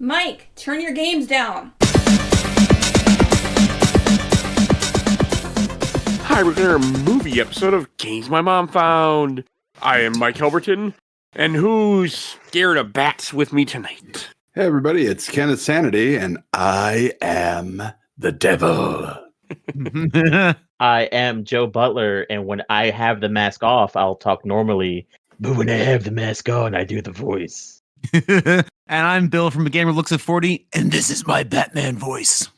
Mike, turn your games down. Hi, we're doing a movie episode of Games My Mom Found. I am Mike Albertin, and who's scared of bats with me tonight? Hey everybody, it's Kenneth Sanity, and I am the devil. I am Joe Butler, and when I have the mask off, I'll talk normally. But when I have the mask on, I do the voice. And I'm Bill from A Gamer Looks at 40, and this is my Batman voice.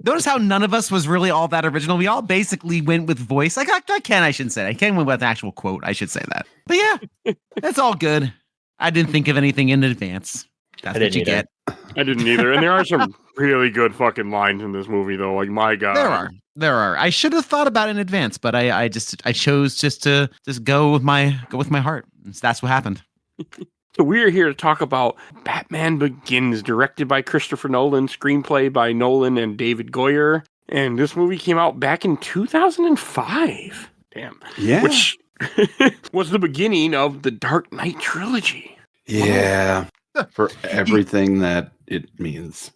Notice how none of us was really all that original. We all basically went with voice. I shouldn't say that. I can't went with an actual quote. I should say that. But yeah, that's all good. I didn't think of anything in advance. That's what you get. I didn't either. And there are some really good fucking lines in this movie, though. Like, my God. There are. I should have thought about it in advance, but I chose to go with my heart. That's what happened. So we're here to talk about Batman Begins, directed by Christopher Nolan, screenplay by Nolan and David Goyer. And this movie came out back in 2005. Damn. Yeah. Which was the beginning of the Dark Knight trilogy. Yeah. For everything that it means.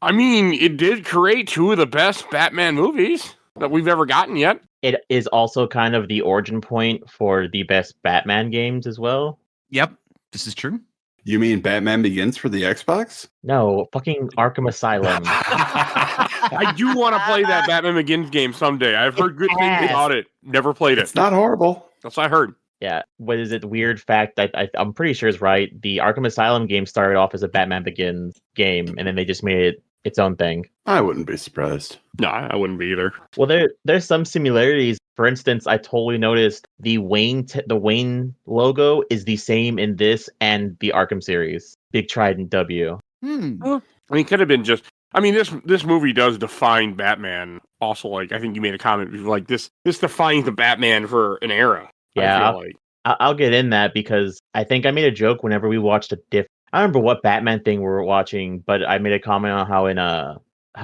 I mean, it did create two of the best Batman movies that we've ever gotten yet. It is also kind of the origin point for the best Batman games as well. Yep, this is true. You mean Batman Begins for the Xbox? No, fucking Arkham Asylum. I do want to play that Batman Begins game someday. I've heard good things about it. Never played it. It's not horrible. That's what I heard. Yeah, what is it? Weird fact, I'm pretty sure is right. The Arkham Asylum game started off as a Batman Begins game, and then they just made it its own thing. I wouldn't be surprised. No, I wouldn't be either. Well, there's some similarities. For instance, I totally noticed the Wayne logo is the same in this and the Arkham series. Big Trident W. I mean, it could have been just. I mean, this movie does define Batman. Also, like, I think you made a comment like this defines the Batman for an era. Yeah, I'll get in that because I think I made a joke whenever we watched I don't remember what Batman thing we were watching, but I made a comment on how in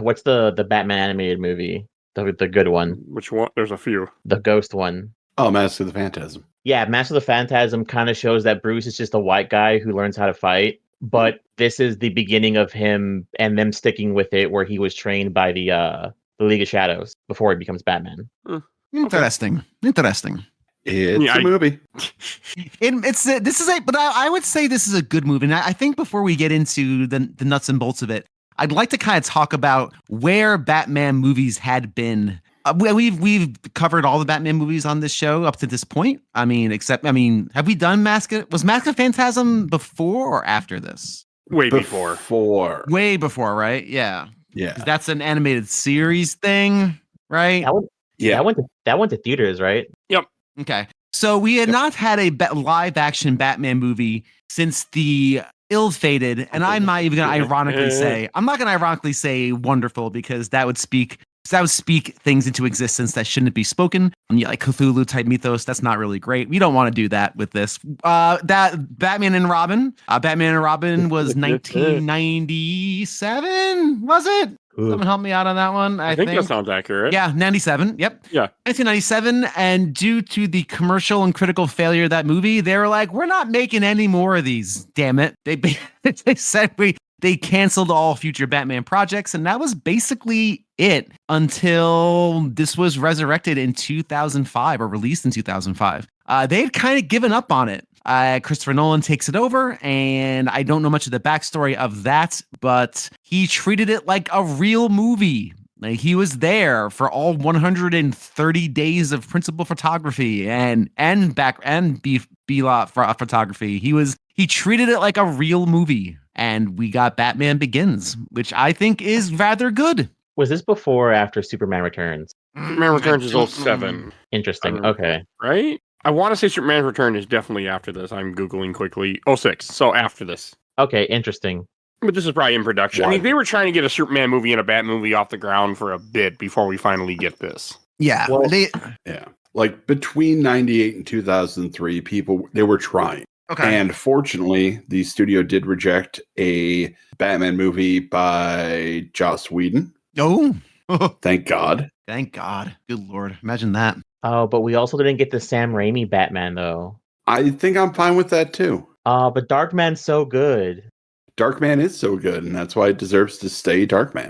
what's the Batman animated movie, the good one. Which one? There's a few. The ghost one. Oh, Mask of the Phantasm. Yeah, Mask of the Phantasm kind of shows that Bruce is just a white guy who learns how to fight, but this is the beginning of him and them sticking with it, where he was trained by the League of Shadows before he becomes Batman. Interesting. It's a movie. But I would say this is a good movie. And I think before we get into the nuts and bolts of it, I'd like to kind of talk about where Batman movies had been. We've covered all the Batman movies on this show up to this point. Have we done Mask of Phantasm before or after this? Way before. Way before, right? Yeah. Yeah. That's an animated series thing, right? That went to theaters, right? Yep. Okay. So we had not had a live action Batman movie since the ill-fated, and I'm not even going to ironically say wonderful, because that would speak things into existence that shouldn't be spoken. Like Cthulhu type mythos, that's not really great. We don't want to do that with this. That Batman and Robin was 1997, was it? Someone help me out on that one. I think that sounds accurate. Yeah, 97. Yep. Yeah. 1997. And due to the commercial and critical failure of that movie, they were like, we're not making any more of these. Damn it. They said they canceled all future Batman projects. And that was basically it until this was resurrected in 2005 or released in 2005. They had kind of given up on it. Christopher Nolan takes it over, and I don't know much of the backstory of that, but he treated it like a real movie. Like, he was there for all 130 days of principal photography and B-lot photography. He treated it like a real movie, and we got Batman Begins, which I think is rather good. Was this before or after Superman Returns? Superman Returns is 07. Interesting. Okay. Right? I want to say Superman Return is definitely after this. I'm Googling quickly. 06. So after this. Okay, interesting. But this is probably in production. I mean, they were trying to get a Superman movie and a Bat movie off the ground for a bit before we finally get this. Yeah. Well, Like between 98 and 2003, they were trying. Okay. And fortunately, the studio did reject a Batman movie by Joss Whedon. Oh. Thank God. Thank God. Good Lord. Imagine that. Oh, but we also didn't get the Sam Raimi Batman, though. I think I'm fine with that, too. But Darkman's so good. Darkman is so good, and that's why it deserves to stay Darkman.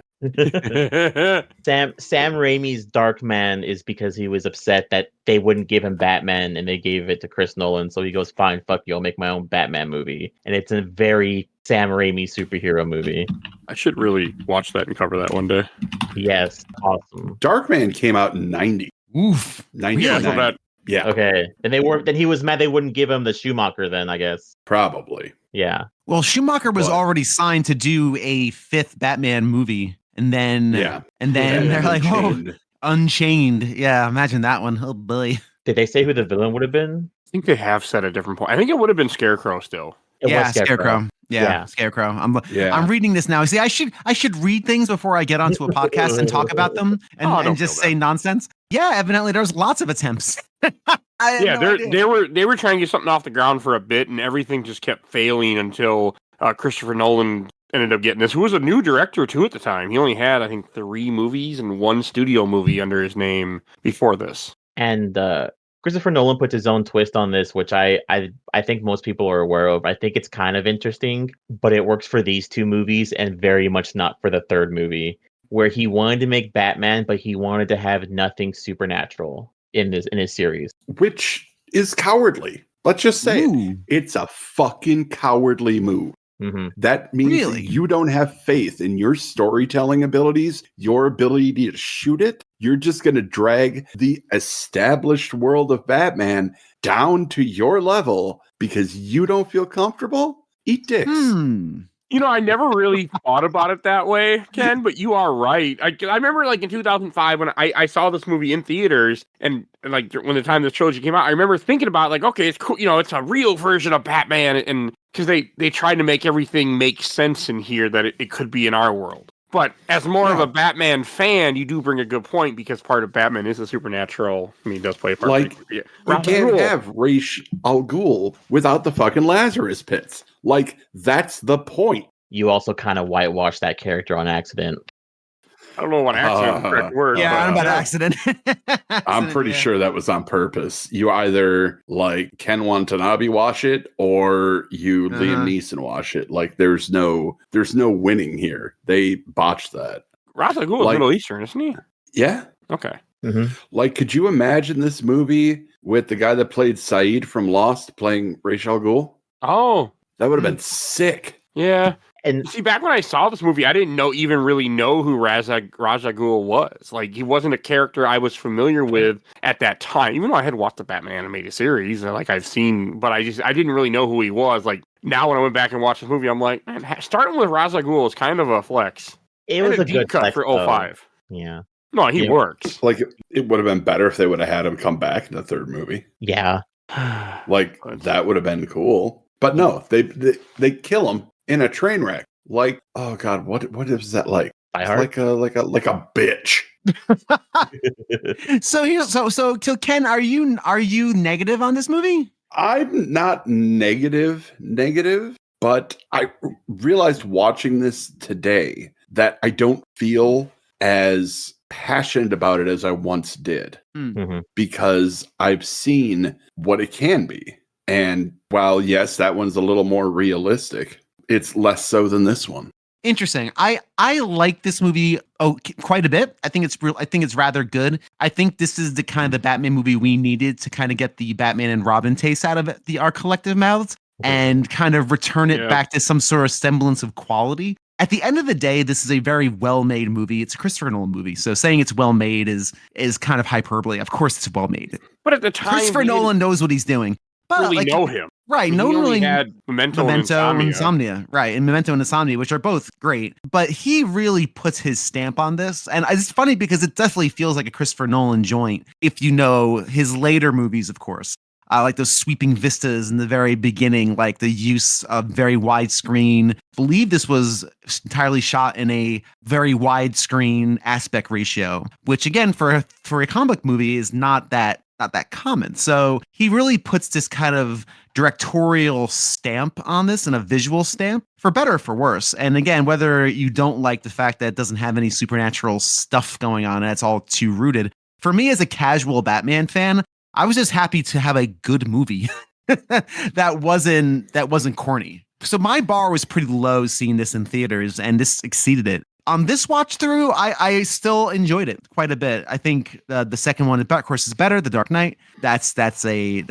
Sam Raimi's Darkman is because he was upset that they wouldn't give him Batman and they gave it to Chris Nolan. So he goes, fine, fuck you, I'll make my own Batman movie. And it's a very Sam Raimi superhero movie. I should really watch that and cover that one day. Yes, awesome. Darkman came out in 90. Oof. 99. Yeah, so that, Yeah, Okay. And then he was mad they wouldn't give him the Schumacher then, I guess. probably. Yeah. Well, Schumacher was What? already signed to do a 5th Batman movie. And then Yeah. they're like, oh, Unchained. Unchained. Yeah, imagine that one. Oh, boy. Did they say who the villain would have been? I think they have said a different point. I think it would have been Scarecrow still. It Yeah, was Scarecrow. Yeah, Scarecrow. Yeah. I'm reading this now. See, I should read things before I get onto a podcast and talk about them and, Oh, don't and just feel say bad. nonsense. Yeah, evidently there's lots of attempts. I had Yeah, no idea. they were trying to get something off the ground for a bit, and everything just kept failing until Christopher Nolan ended up getting this. Who was a new director too at the time. He only had, I think, 3 movies and 1 studio movie under his name before this. And Christopher Nolan puts his own twist on this, which I think most people are aware of. I think it's kind of interesting, but it works for these 2 movies and very much not for the 3rd movie, where he wanted to make Batman, but he wanted to have nothing supernatural in his series. Which is cowardly. Let's just say it. Ooh. It's a fucking cowardly move. Mm-hmm. That means Really? you don't have faith in your storytelling abilities, your ability to shoot it. You're just going to drag the established world of Batman down to your level because you don't feel comfortable? Eat dicks. You know, I never really thought about it that way, Ken, but you are right. I remember, like, in 2005 when I saw this movie in theaters, and like, when the time this trilogy came out, I remember thinking about, like, okay, it's cool, you know, it's a real version of Batman, and because they tried to make everything make sense in here that it could be in our world. But as more of a Batman fan, you do bring a good point, because part of Batman is a supernatural. I mean, he does play a part. Like, yeah. we can't have Ra's al Ghul without the fucking Lazarus pits. Like, that's the point. You also kind of whitewash that character on accident. I don't know what accident is the correct word. Yeah, but, I'm about accident. I'm pretty sure that was on purpose. You either like Ken Watanabe wash it or you Liam Neeson wash it. Like there's no winning here. They botched that. Ra's al Ghul is Like- Middle Eastern, isn't he? Yeah. Okay. Mm-hmm. Like, could you imagine this movie with the guy that played Saeed from Lost playing Ra's al Ghul? Oh, That would have been sick. yeah. And See, back when I saw this movie, I didn't even really know who Ra's al Ghul was. Like, he wasn't a character I was familiar with at that time. Even though I had watched the Batman animated series, like I've seen, but I didn't really know who he was. Like, now when I went back and watched the movie, I'm like, man, starting with Ra's al Ghul is kind of a flex. it And was a deep good cut flex, for though. 05. Yeah. No, he Yeah. works. Like, it would have been better if they would have had him come back in the 3rd movie. Yeah. Like, that would have been cool. But no, they kill him in a train wreck. Like, oh god, what is that like? Die It's Hard. like a bitch. So Ken, are you negative on this movie? I'm not negative, but I realized watching this today that I don't feel as passionate about it as I once did, Mhm. because I've seen what it can be. And while yes, that one's a little more realistic, it's less so than this one. Interesting. I like this movie quite a bit. I think it's rather good. I think this is the kind of the Batman movie we needed to kind of get the Batman and Robin taste out of our collective mouths and kind of return it back to some sort of semblance of quality. At the end of the day, this is a very well-made movie. It's a Christopher Nolan movie, so saying it's well-made is kind of hyperbole. Of course, it's well-made. But at the time, Christopher we Nolan knows what he's doing. But didn't really like, know him. right? He No one only really had Memento and Insomnia. right? And Memento and Insomnia, which are both great, but he really puts his stamp on this, and it's funny because it definitely feels like a Christopher Nolan joint. If you know his later movies, of course, like those sweeping vistas in the very beginning, like the use of very widescreen. I believe this was entirely shot in a very widescreen aspect ratio, which again for a comic book movie is not that common. So he really puts this kind of directorial stamp on this and a visual stamp, for better or for worse. And again, whether you don't like the fact that it doesn't have any supernatural stuff going on and it's all too rooted, for me as a casual Batman fan, I was just happy to have a good movie that wasn't corny. So my bar was pretty low seeing this in theaters, and this exceeded it. On this watch through, I still enjoyed it quite a bit. I think the second one, of course, is better. The Dark Knight. That's a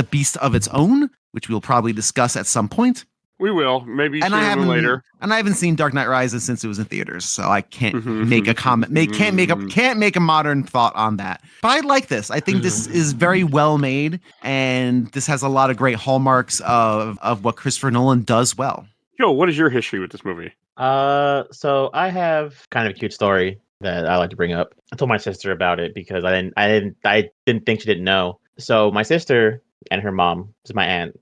beast of its own, which we'll probably discuss at some point. We will, maybe sooner than later. And I haven't seen Dark Knight Rises since it was in theaters, so I can't make a comment. Can't make a modern thought on that. But I like this. I think this is very well made, and this has a lot of great hallmarks of what Christopher Nolan does well. Joe, what is your history with this movie? So I have kind of a cute story that I like to bring up. I told my sister about it because I didn't think she didn't know. So my sister and her mom, is my aunt,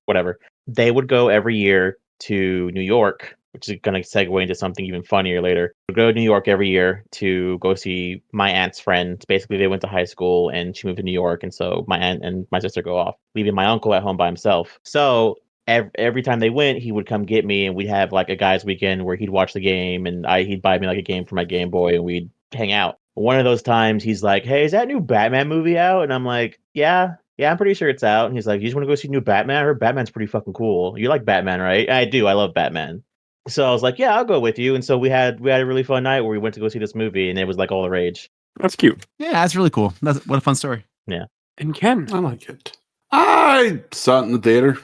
whatever. They would go every year to New York, which is going to segue into something even funnier later. They would go to New York every year to go see my aunt's friend. Basically, they went to high school and she moved to New York. And so my aunt and my sister go off, leaving my uncle at home by himself. So every time they went, he would come get me and we'd have like a guys' weekend where he'd watch the game and he'd buy me like a game for my Game Boy and we'd hang out. One of those times he's like, "Hey, is that new Batman movie out?" And I'm like, Yeah, I'm pretty sure it's out. And he's like, "You just want to go see new Batman? I heard Batman's pretty fucking cool. You like Batman, right?" I do. I love Batman. So I was like, "Yeah, I'll go with you." And so we had a really fun night where we went to go see this movie, and it was like all the rage. That's cute. Yeah, that's really cool. What a fun story. Yeah. And Ken, I like it. I saw it in the theater.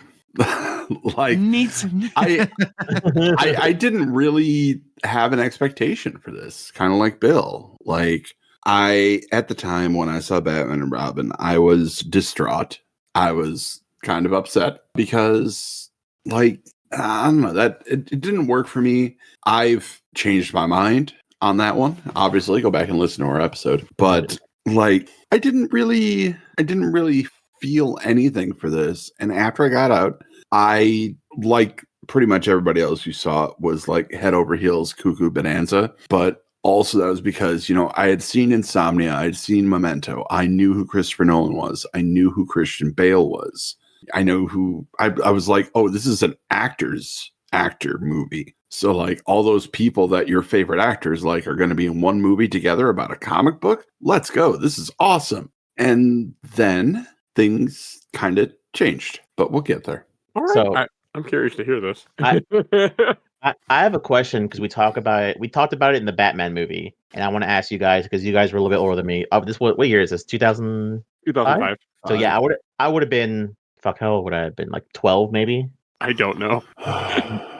Like Neat. I didn't really have an expectation for this. Kind of like Bill. Like at the time when I saw Batman and Robin, I was distraught. I was kind of upset because, like, I don't know, that it didn't work for me. I've changed my mind on that one. Obviously, go back and listen to our episode. But like, I didn't really feel anything for this. And after I got out, I, like pretty much everybody else who saw it, was like head over heels cuckoo bonanza. But also that was because, I had seen Insomnia, I had seen Memento. I knew who Christopher Nolan was. I knew who Christian Bale was. I know who I was like, oh, this is an actor movie. So like all those people that your favorite actors like are going to be in one movie together about a comic book. Let's go. This is awesome. And then things kind of changed, but we'll get there. All right. So I'm curious to hear this. I have a question because we talked about it in the Batman movie, and I want to ask you guys because you guys were a little bit older than me. What year is this? 2005. So yeah, I would have been, fuck, how old would I have been? Like 12 maybe? I don't know.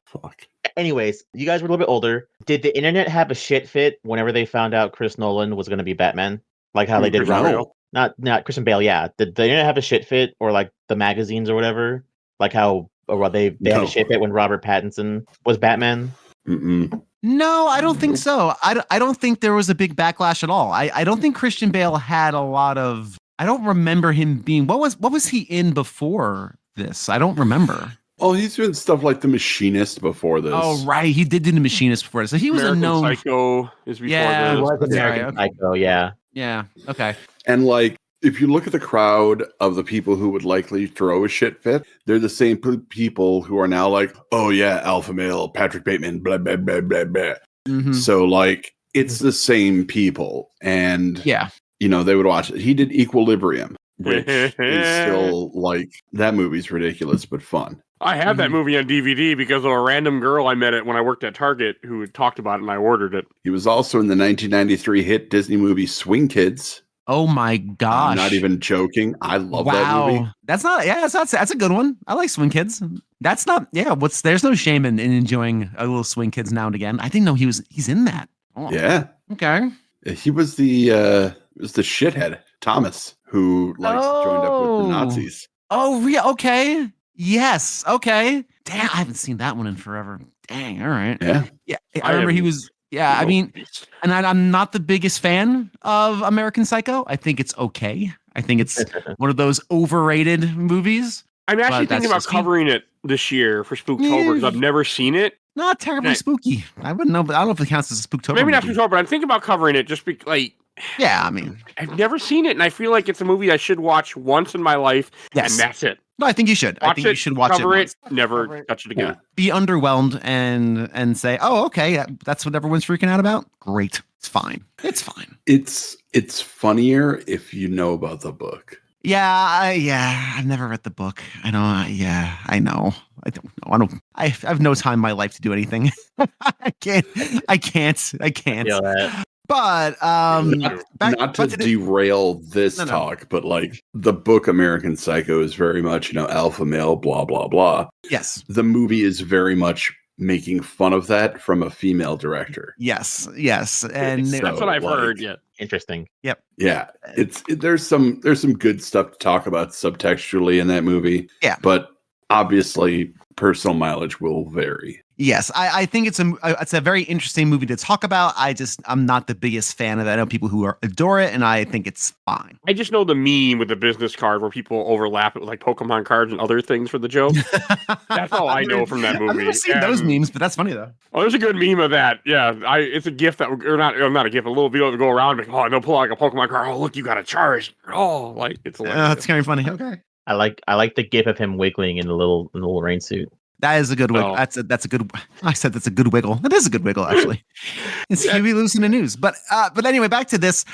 Fuck. Anyways, you guys were a little bit older. Did the internet have a shit fit whenever they found out Chris Nolan was going to be Batman? Like how they did Robert? Not Christian Bale, yeah. Did the internet have a shit fit, or like the magazines or whatever? Like how they had a shit fit when Robert Pattinson was Batman? Mm-mm. No, I don't think so. I don't think there was a big backlash at all. I don't think Christian Bale had a lot of. I don't remember him being. What was he in before this? I don't remember. Oh, he's doing stuff like The Machinist before this. Oh, right. He did do The Machinist before this. So he was American a known. Psycho is before Yeah, this. It was American Psycho, yeah. Yeah. Okay. And like, if you look at the crowd of the people who would likely throw a shit fit, they're the same people who are now like, oh yeah, alpha male, Patrick Bateman, blah, blah, blah, blah, blah. Mm-hmm. So like, it's the same people. And, yeah, they would watch it. He did Equilibrium, which is still like, that movie's ridiculous, but fun. I have that movie on DVD because of a random girl I met when I worked at Target who had talked about it and I ordered it. He was also in the 1993 hit Disney movie Swing Kids. Oh my gosh. I'm not even joking. I love that movie. That's a good one. I like Swing Kids. That's not, there's no shame in enjoying a little Swing Kids now and again. I didn't know he's in that. Oh. Yeah. Okay. He was the shithead, Thomas, who joined up with the Nazis. Oh, okay. Yes. Okay. Damn, I haven't seen that one in forever. Dang. All right. Yeah. Yeah. I remember he was. Yeah. I mean, and I'm not the biggest fan of American Psycho. I think it's okay. I think it's one of those overrated movies. I'm actually thinking about covering it this year for Spooktober because I've never seen it. Not terribly spooky. I wouldn't know, but I don't know if it counts as a Spooktober. Maybe not Spooktober, but I'm thinking about covering it just because, like. Yeah, I mean, I've never seen it, and I feel like it's a movie I should watch once in my life, and that's it. No, I think you should. I think you should watch it. Cover it, never touch it again. Yeah. Be underwhelmed and say, "Oh, okay, that's what everyone's freaking out about." Great, it's fine. It's fine. It's funnier if you know about the book. I've never read the book. I don't. Yeah, I know. I don't know. I have no time in my life to do anything. I can't. Feel that. But not to derail this talk, but like the book American Psycho is very much, alpha male, blah blah blah. Yes, the movie is very much making fun of that from a female director. Yes, and so, that's what I've heard. Yeah, interesting. Yep. Yeah, there's some good stuff to talk about subtextually in that movie. Yeah, but obviously personal mileage will vary. Yes, I think it's a very interesting movie to talk about. I'm not the biggest fan of it. I know people who adore it, and I think it's fine. I just know the meme with the business card where people overlap it with like Pokemon cards and other things for the joke. That's all I know from that movie. I've never seen those memes, but that's funny though. Oh, there's a good meme of that. Yeah, it's a gift that, or not a gift, a little video that go around. Like, oh, they'll pull out like a Pokemon card. Oh, look, you got a charge. Oh, like it's. That's kind of funny. Okay. I like the gif of him wiggling in the little rain suit. That is a good wiggle. Oh. That's a good. I said that's a good wiggle. It is a good wiggle, actually. It's Huey Lewis in the news. But anyway, back to this.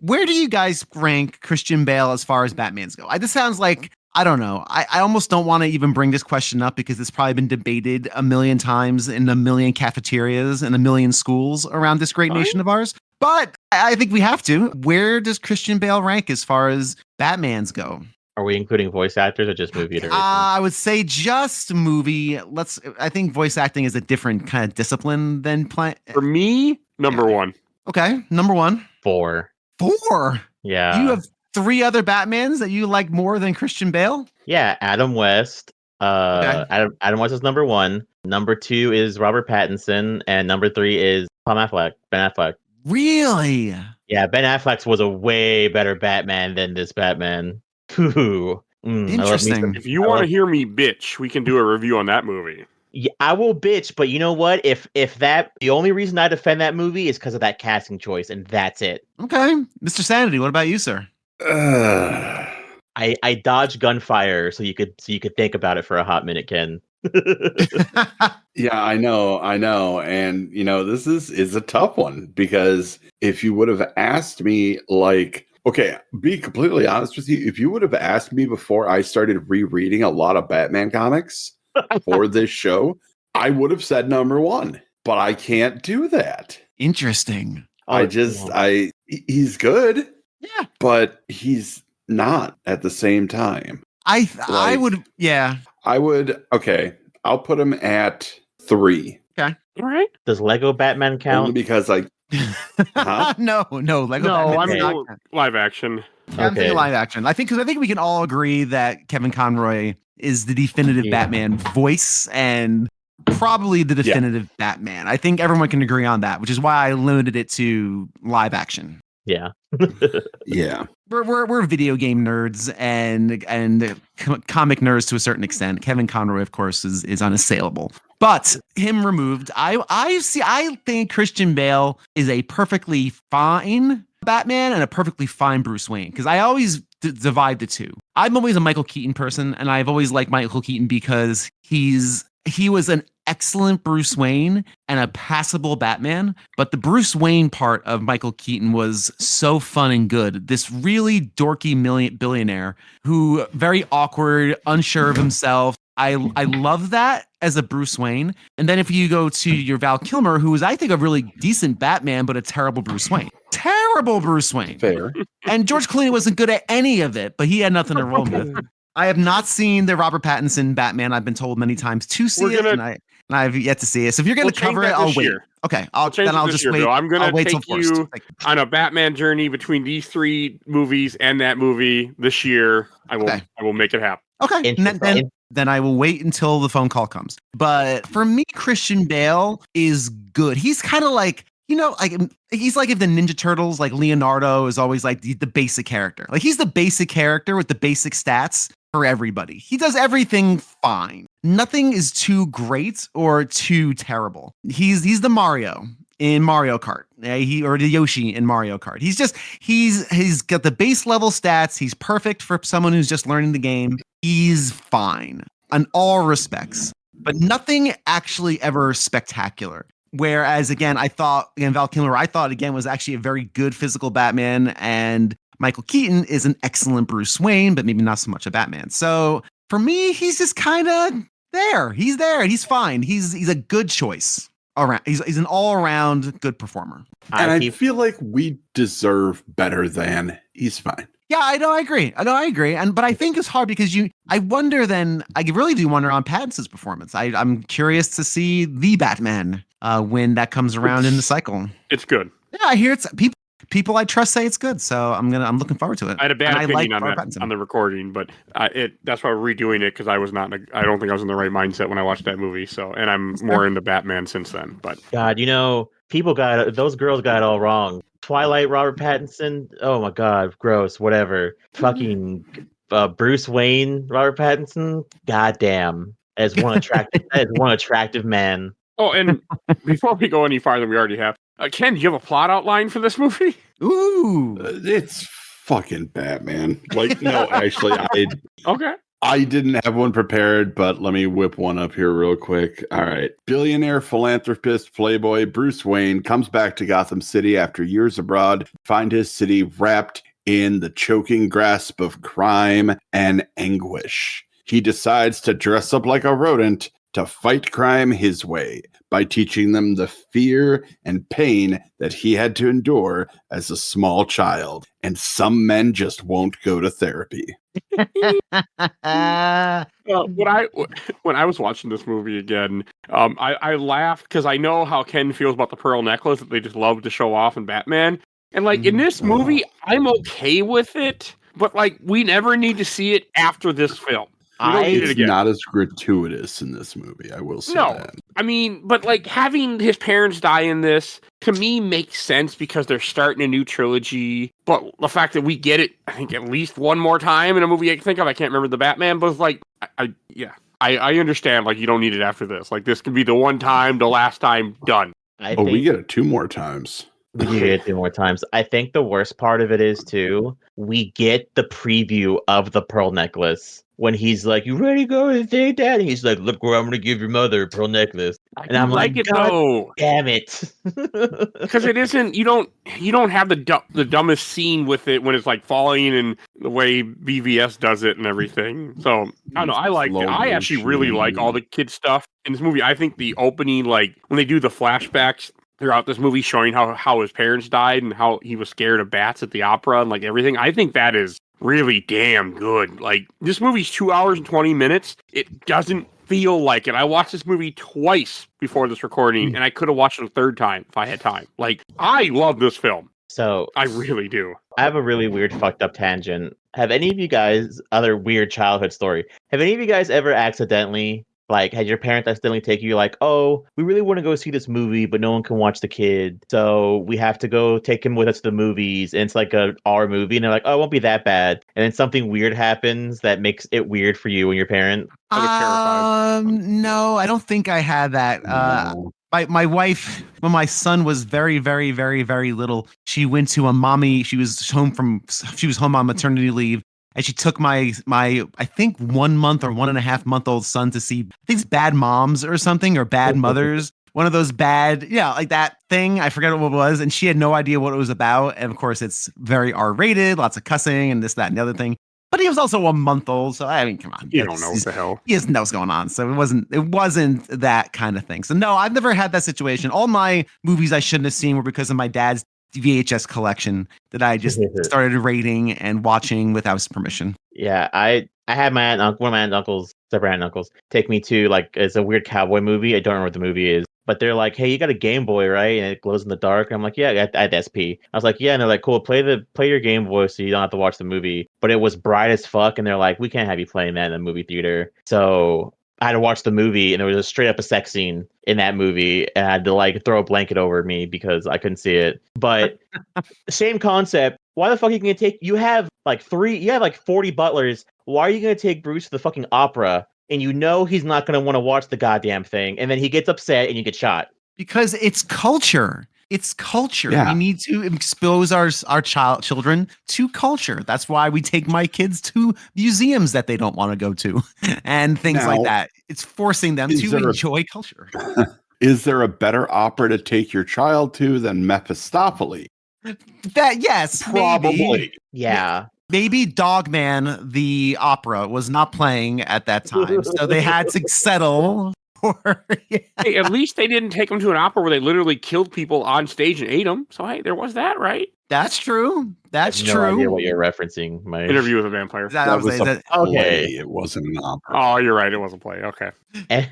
Where do you guys rank Christian Bale as far as Batmans go? This sounds like, I don't know. I almost don't want to even bring this question up because it's probably been debated a million times in a million cafeterias and a million schools around this great nation of ours. But I think we have to. Where does Christian Bale rank as far as Batmans go? Are we including voice actors or just movie iterations? I would say just movie. I think voice acting is a different kind of discipline than play. For me, number one. Okay, number one. 4. Yeah. You have 3 other Batmans that you like more than Christian Bale? Yeah, Adam West. Okay. Adam West is number 1. Number 2 is Robert Pattinson, and number 3 is Ben Affleck. Really? Yeah, Ben Affleck was a way better Batman than this Batman. Interesting. If you want to hear me bitch, we can do a review on that movie. Yeah, I will bitch, but you know what? If the only reason I defend that movie is because of that casting choice, and that's it. Okay, Mr. Sanity, what about you, sir? I dodged gunfire so you could think about it for a hot minute, Ken. Yeah, I know, and this is a tough one because if you would have asked me, like. Okay, be completely honest with you. If you would have asked me before I started rereading a lot of Batman comics for this show, I would have said number 1. But I can't do that. Interesting. He's good. Yeah. But he's not at the same time. I would. Okay, I'll put him at 3. Okay. All right. Does Lego Batman count? Only because Huh? No. Lego Batman. I mean live action. Yeah, I'm thinking live action. I think we can all agree that Kevin Conroy is the definitive Batman voice and probably the definitive Batman. I think everyone can agree on that, which is why I limited it to live action. Yeah. Yeah. We're video game nerds and comic nerds to a certain extent. Kevin Conroy, of course, is unassailable. But him removed, I think Christian Bale is a perfectly fine Batman and a perfectly fine Bruce Wayne, because I always divide the two. I'm always a Michael Keaton person, and I've always liked Michael Keaton because he was an excellent Bruce Wayne and a passable Batman, but the Bruce Wayne part of Michael Keaton was so fun and good. This really dorky billionaire who very awkward, unsure of himself. I love that as a Bruce Wayne. And then if you go to your Val Kilmer, who is, I think, a really decent Batman, but a terrible Bruce Wayne. Terrible Bruce Wayne. Fair. And George Clooney wasn't good at any of it, but he had nothing to roll with. I have not seen the Robert Pattinson Batman. I've been told many times to see it, and I've yet to see it. So if you're going to cover it, I'll wait. Year. Okay, I'll just wait. I'm going to take you first. on a Batman journey between these 3 movies and that movie this year. I will make it happen. Okay, and then I will wait until the phone call comes. But for me, Christian Bale is good. He's kind of like, he's like if the Ninja Turtles, like Leonardo is always like the basic character. Like he's the basic character with the basic stats for everybody. He does everything fine. Nothing is too great or too terrible. He's the Mario in Mario Kart. Or the Yoshi in Mario Kart. He's got the base level stats. He's perfect for someone who's just learning the game. He's fine on all respects, but nothing actually ever spectacular. Whereas again, Val Kilmer, was actually a very good physical Batman, Michael Keaton is an excellent Bruce Wayne, but maybe not so much a Batman. So for me, he's just kind of there. He's there and he's fine. He's a good choice. He's an all-around good performer. And I feel like we deserve better than he's fine. Yeah, I know. I agree. But I think it's hard because I wonder then, I really do wonder on Pattinson's performance. I'm curious to see the Batman when that comes around in the cycle. It's good. Yeah, I hear it's people I trust say it's good. So I'm looking forward to it. I had a bad opinion on the recording, but that's why we're redoing it because I don't think I was in the right mindset when I watched that movie. So, and I'm more into Batman since then. But God, those girls got it all wrong. Twilight, Robert Pattinson. Oh my God, gross. Whatever. Fucking Bruce Wayne, Robert Pattinson. Goddamn, as one attractive man. Oh, and before we go any farther, we already have. Ken, do you have a plot outline for this movie? Ooh, it's fucking Batman. Like, no, actually, okay. I didn't have one prepared, but let me whip one up here real quick. All right. Billionaire, philanthropist, playboy Bruce Wayne comes back to Gotham City after years abroad, find his city wrapped in the choking grasp of crime and anguish. He decides to dress up like a rodent to fight crime his way by teaching them the fear and pain that he had to endure as a small child. And some men just won't go to therapy. When I was watching this movie again, I laughed because I know how Ken feels about the pearl necklace that they just love to show off in Batman. And like in this movie, I'm okay with it, but like we never need to see it after this film. It's not as gratuitous in this movie, I will say that. I mean, but like having his parents die in this, to me, makes sense because they're starting a new trilogy. But the fact that we get it, I think, at least one more time in a movie I can think of, I can't remember the Batman, but it's like, I understand, like, you don't need it after this. Like, this can be the one time, the last time, done. We get it 2 more times. We do get it 2 more times. I think the worst part of it is, too, we get the preview of the pearl necklace. When he's like, "You ready to go to the thing, Dad?" And he's like, "Look where I'm going to give your mother a pearl necklace." And I'm like, "God damn it!" Because it isn't. You don't have the dumbest scene with it when it's like falling and the way BVS does it and everything. So I don't know. I like it. I actually really like all the kid stuff in this movie. I think the opening, like when they do the flashbacks throughout this movie, showing how his parents died and how he was scared of bats at the opera and like everything. I think that is really damn good. Like, this movie's 2 hours and 20 minutes. It doesn't feel like it. I watched this movie twice before this recording, and I could have watched it a third time if I had time. Like, I love this film. So I really do. I have a really weird, fucked up tangent. Have any of you guys, other weird childhood story, have any of you guys ever accidentally, like, had your parents accidentally take you, like, "Oh, we really want to go see this movie, but no one can watch the kid, so we have to go take him with us to the movies," and it's like a R movie, and they're like, "Oh, it won't be that bad," and then something weird happens that makes it weird for you and your parent? I was terrified. No, I don't think I had that. No. My wife, when my son was very, very, very, very little, she went to a mommy. She was home on maternity leave. And she took my I think 1 month or 1.5 month old son to see, I think it's Bad Moms or something, or Bad Mothers. One of those bad, like that thing. I forget what it was. And she had no idea what it was about. And of course, it's very R-rated, lots of cussing and this, that, and the other thing. But he was also 1 month old. So, I mean, come on. You don't know what the hell. He doesn't know what's going on. So it wasn't that kind of thing. So no, I've never had that situation. All my movies I shouldn't have seen were because of my dad's VHS collection that I just started rating and watching without his permission. Yeah, I had one of my aunt and uncles, separate aunt and uncles, take me to, like, it's a weird cowboy movie. I don't remember what the movie is, but they're like, "Hey, you got a Game Boy, right? And it glows in the dark." And I'm like, "Yeah, I had SP." I was like, "Yeah," and they're like, "Cool, play your Game Boy so you don't have to watch the movie." But it was bright as fuck, and they're like, "We can't have you playing that in the movie theater." So I had to watch the movie, and there was a sex scene in that movie, and I had to, like, throw a blanket over me because I couldn't see it. But same concept. Why the fuck are you going to take... You have like 40 butlers. Why are you going to take Bruce to the fucking opera, and you know he's not going to want to watch the goddamn thing, and then he gets upset and you get shot? Because it's culture. It's culture. Yeah. We need to expose our children to culture. That's why we take my kids to museums that they don't want to go to and things like that. It's forcing them to enjoy culture. Is there a better opera to take your child to than Mephistopheles? That yes, Probably. maybe. Yeah. Maybe Dogman, the opera, was not playing at that time, so they had to settle for. Yeah. Hey, at least they didn't take them to an opera where they literally killed people on stage and ate them. So hey, there was that, right? That's true. That's I have no idea true. what you're referencing. My Interview with a Vampire. That was a okay. play. It wasn't an opera. Oh, you're right. It was a play. Okay. Yeah,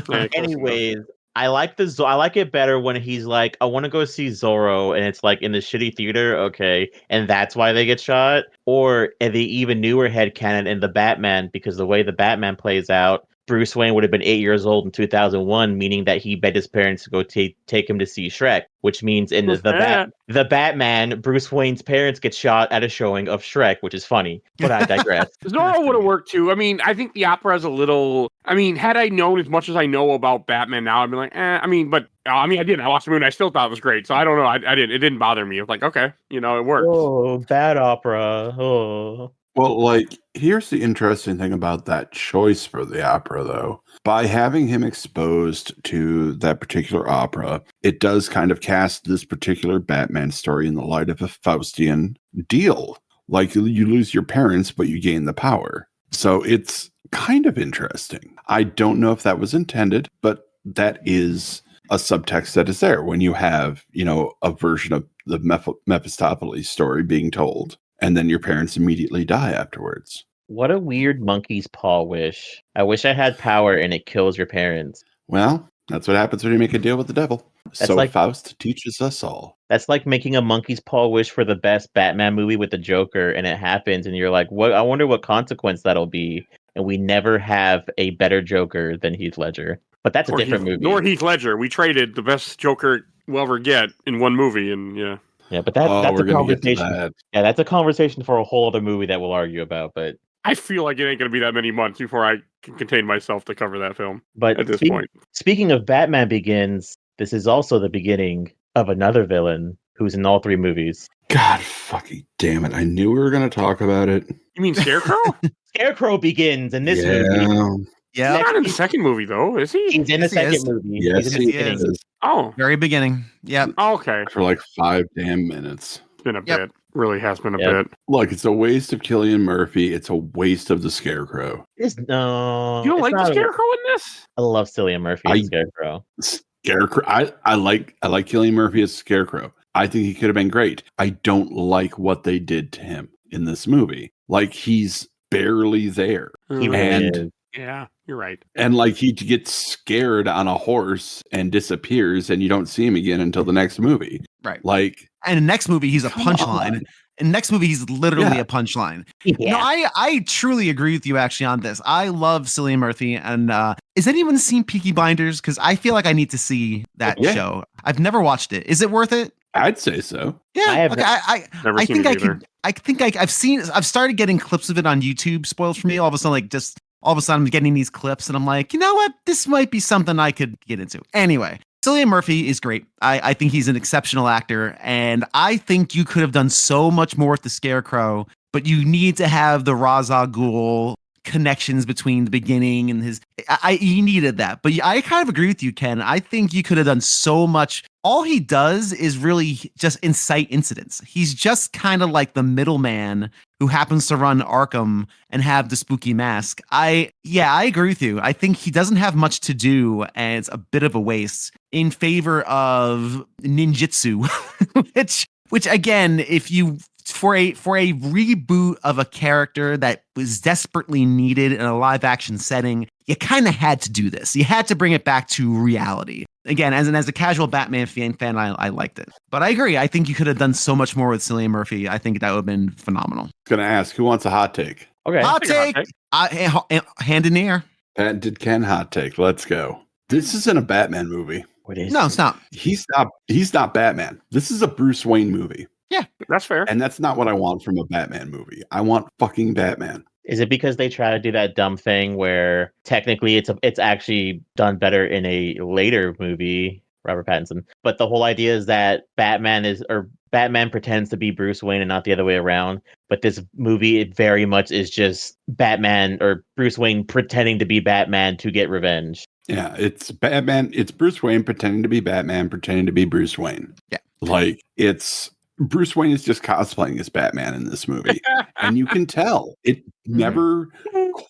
close Anyways, I like it better when he's like, I want to go see Zorro, and it's like in the shitty theater, okay, and that's why they get shot. Or the even newer headcanon in the Batman, because the way the Batman plays out, Bruce Wayne would have been 8 years old in 2001, meaning that he begged his parents to go take him to see Shrek, which means in the Batman, Bruce Wayne's parents get shot at a showing of Shrek, which is funny, but I digress. Zorro would have worked too. I mean, I think the opera is a little. I mean, had I known as much as I know about Batman now, I'd be like, I mean, but I didn't. I watched the movie and I still thought it was great. So I don't know. I didn't. It didn't bother me. It was like, okay, it worked. Oh, bad opera. Oh. Well, like, here's the interesting thing about that choice for the opera, though. By having him exposed to that particular opera, it does kind of cast this particular Batman story in the light of a Faustian deal. Like, you lose your parents, but you gain the power. So it's kind of interesting. I don't know if that was intended, but that is a subtext that is there when you have, a version of the Mephistopheles story being told. And then your parents immediately die afterwards. What a weird monkey's paw wish. I wish I had power and it kills your parents. Well, that's what happens when you make a deal with the devil. That's like Faust teaches us all. That's like making a monkey's paw wish for the best Batman movie with the Joker, and it happens, and you're like, "What? I wonder what consequence that'll be." And we never have a better Joker than Heath Ledger. But that's a different movie. Nor Heath Ledger. We traded the best Joker we'll ever get in one movie, and yeah. Yeah, but that's a conversation. That. Yeah, that's a conversation for a whole other movie that we'll argue about. But I feel like it ain't going to be that many months before I can contain myself to cover that film. But at this point, speaking of Batman Begins, this is also the beginning of another villain who's in all three movies. God fucking damn it! I knew we were going to talk about it. You mean Scarecrow? Scarecrow begins in this movie. Yeah, he's not in the second movie though, is he? He's in the second movie. Yes, he is. Oh, very beginning. Yep. Oh, okay. For like 5 damn minutes. It's been a bit. Really has been a bit. Look, it's a waste of Cillian Murphy. It's a waste of the Scarecrow. No. You don't like the Scarecrow in this? I love Cillian Murphy as Scarecrow. Scarecrow. I like Cillian Murphy as Scarecrow. I think he could have been great. I don't like what they did to him in this movie. Like, he's barely there. Yeah, you're right. And like, he gets scared on a horse and disappears, and you don't see him again until the next movie. Right. Like, and in the next movie, he's a punchline. In the next movie, he's literally a punchline. Yeah. No, I truly agree with you actually on this. I love Cillian Murphy. And has anyone seen Peaky Blinders? Because I feel like I need to see that show. I've never watched it. Is it worth it? I'd say so. Yeah, I think I could. I've started getting clips of it on YouTube. Spoiled for me. All of a sudden, I'm getting these clips, and I'm like, you know what? This might be something I could get into. Anyway, Cillian Murphy is great. I think he's an exceptional actor, and I think you could have done so much more with the Scarecrow, but you need to have the Ra's al Ghul connections between the beginning and his. You needed that, but I kind of agree with you, Ken. I think you could have done so much. All he does is really just incite incidents. He's just kind of like the middleman who happens to run Arkham and have the spooky mask. I agree with you. I think he doesn't have much to do, and it's a bit of a waste in favor of ninjutsu, which again, if you for a reboot of a character that was desperately needed in a live action setting, you kind of had to do this. You had to bring it back to reality. Again, as a casual Batman fan, I liked it. But I agree. I think you could have done so much more with Cillian Murphy. I think that would have been phenomenal. I was going to ask, who wants a hot take? Okay. Hot take. Hand in the air. Pat did Ken hot take. Let's go. This isn't a Batman movie. No, it's not. He's not Batman. This is a Bruce Wayne movie. Yeah, that's fair. And that's not what I want from a Batman movie. I want fucking Batman. Is it because they try to do that dumb thing where technically it's actually done better in a later movie, Robert Pattinson, but the whole idea is that Batman pretends to be Bruce Wayne and not the other way around. But this movie, it very much is just Batman or Bruce Wayne pretending to be Batman to get revenge. Yeah, it's Batman. It's Bruce Wayne pretending to be Batman, pretending to be Bruce Wayne. Yeah. Like, it's Bruce Wayne is just cosplaying as Batman in this movie. And you can tell it never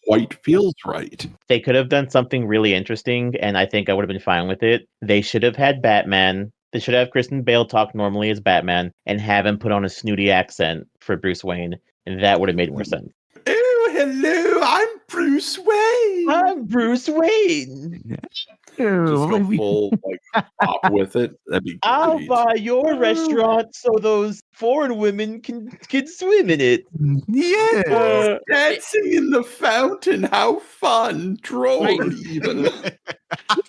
quite feels right. They could have done something really interesting, and I think I would have been fine with it. They should have had Batman. They should have Kristen Bale talk normally as Batman and have him put on a snooty accent for Bruce Wayne. And that would have made more sense. Oh, hello, I'm Bruce Wayne. I'm Bruce Wayne. Just go full pop with it. That'd be great. I'll buy your restaurant so those foreign women can swim in it. Yeah. Dancing in the fountain. How fun. Droll even.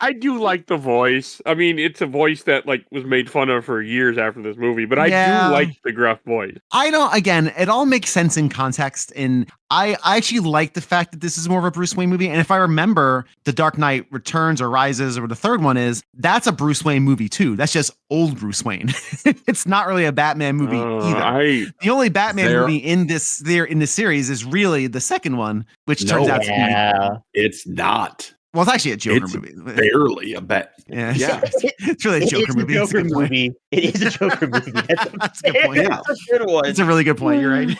I do like the voice. I mean, it's a voice that was made fun of for years after this movie, but I do like the gruff voice. I don't. Again, it all makes sense in context, and I actually like the fact that this is more of a Bruce Wayne movie. And if I remember, The Dark Knight Returns or Rises, or the third one that's a Bruce Wayne movie too. That's just old Bruce Wayne. It's not really a Batman movie either. The only Batman movie in this series is really the second one, which turns out to be. It's not. Well, it's actually a Joker movie. Barely a bet. Yeah. It's really a Joker movie. It is a Joker movie. That's a good point. Yeah. That's a good one. It's a really good point. You're right.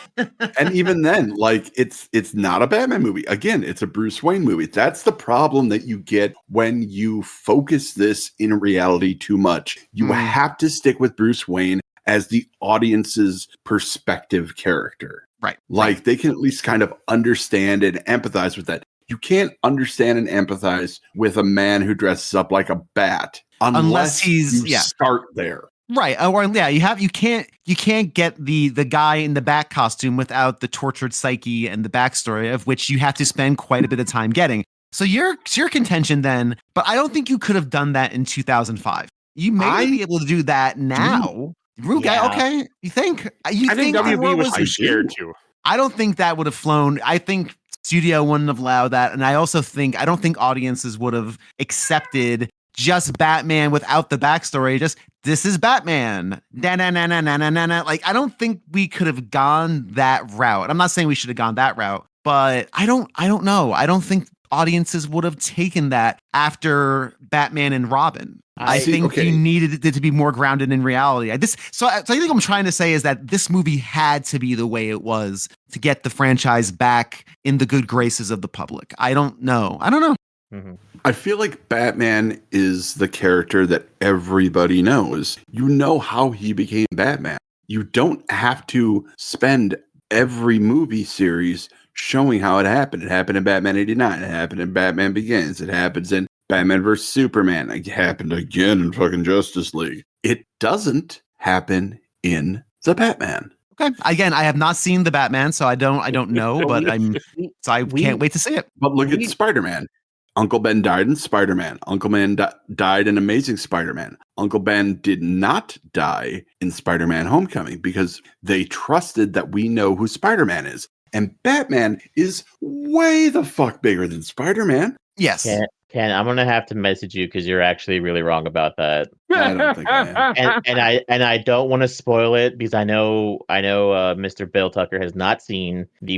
And even then, it's not a Batman movie. Again, it's a Bruce Wayne movie. That's the problem that you get when you focus this in reality too much. You have to stick with Bruce Wayne as the audience's perspective character. Right. They can at least kind of understand and empathize with that. You can't understand and empathize with a man who dresses up like a bat unless you start there. Right. You can't get the guy in the bat costume without the tortured psyche and the backstory of which you have to spend quite a bit of time getting. So your contention then, but I don't think you could have done that in 2005. You may be able to do that now. Okay. You think? I think WB was too scared to. I don't think that would have flown. I think studio wouldn't have allowed that. And I don't think audiences would have accepted just Batman without the backstory. Just, this is Batman. I don't think we could have gone that route. I'm not saying we should have gone that route, but I don't know. I don't think audiences would have taken that after Batman and Robin. I think you needed it to be more grounded in reality. So I think what I'm trying to say is that this movie had to be the way it was to get the franchise back in the good graces of the public. I don't know. Mm-hmm. I feel like Batman is the character that everybody knows. You know how he became Batman. You don't have to spend every movie series showing how it happened. It happened in Batman 89. It happened in Batman Begins. It happens in Batman vs. Superman. It happened again in fucking Justice League. It doesn't happen in the Batman. Okay. Again, I have not seen the Batman, so I don't know, but I can't wait to see it. But look at Spider-Man. Uncle Ben died in Spider-Man. Uncle Ben died in Amazing Spider-Man. Uncle Ben did not die in Spider-Man Homecoming because they trusted that we know who Spider-Man is. And Batman is way the fuck bigger than Spider-Man. Yes. Ken, I'm gonna have to message you because you're actually really wrong about that. I don't think I am. And I don't want to spoil it because I know Mr. Bill Tucker has not seen the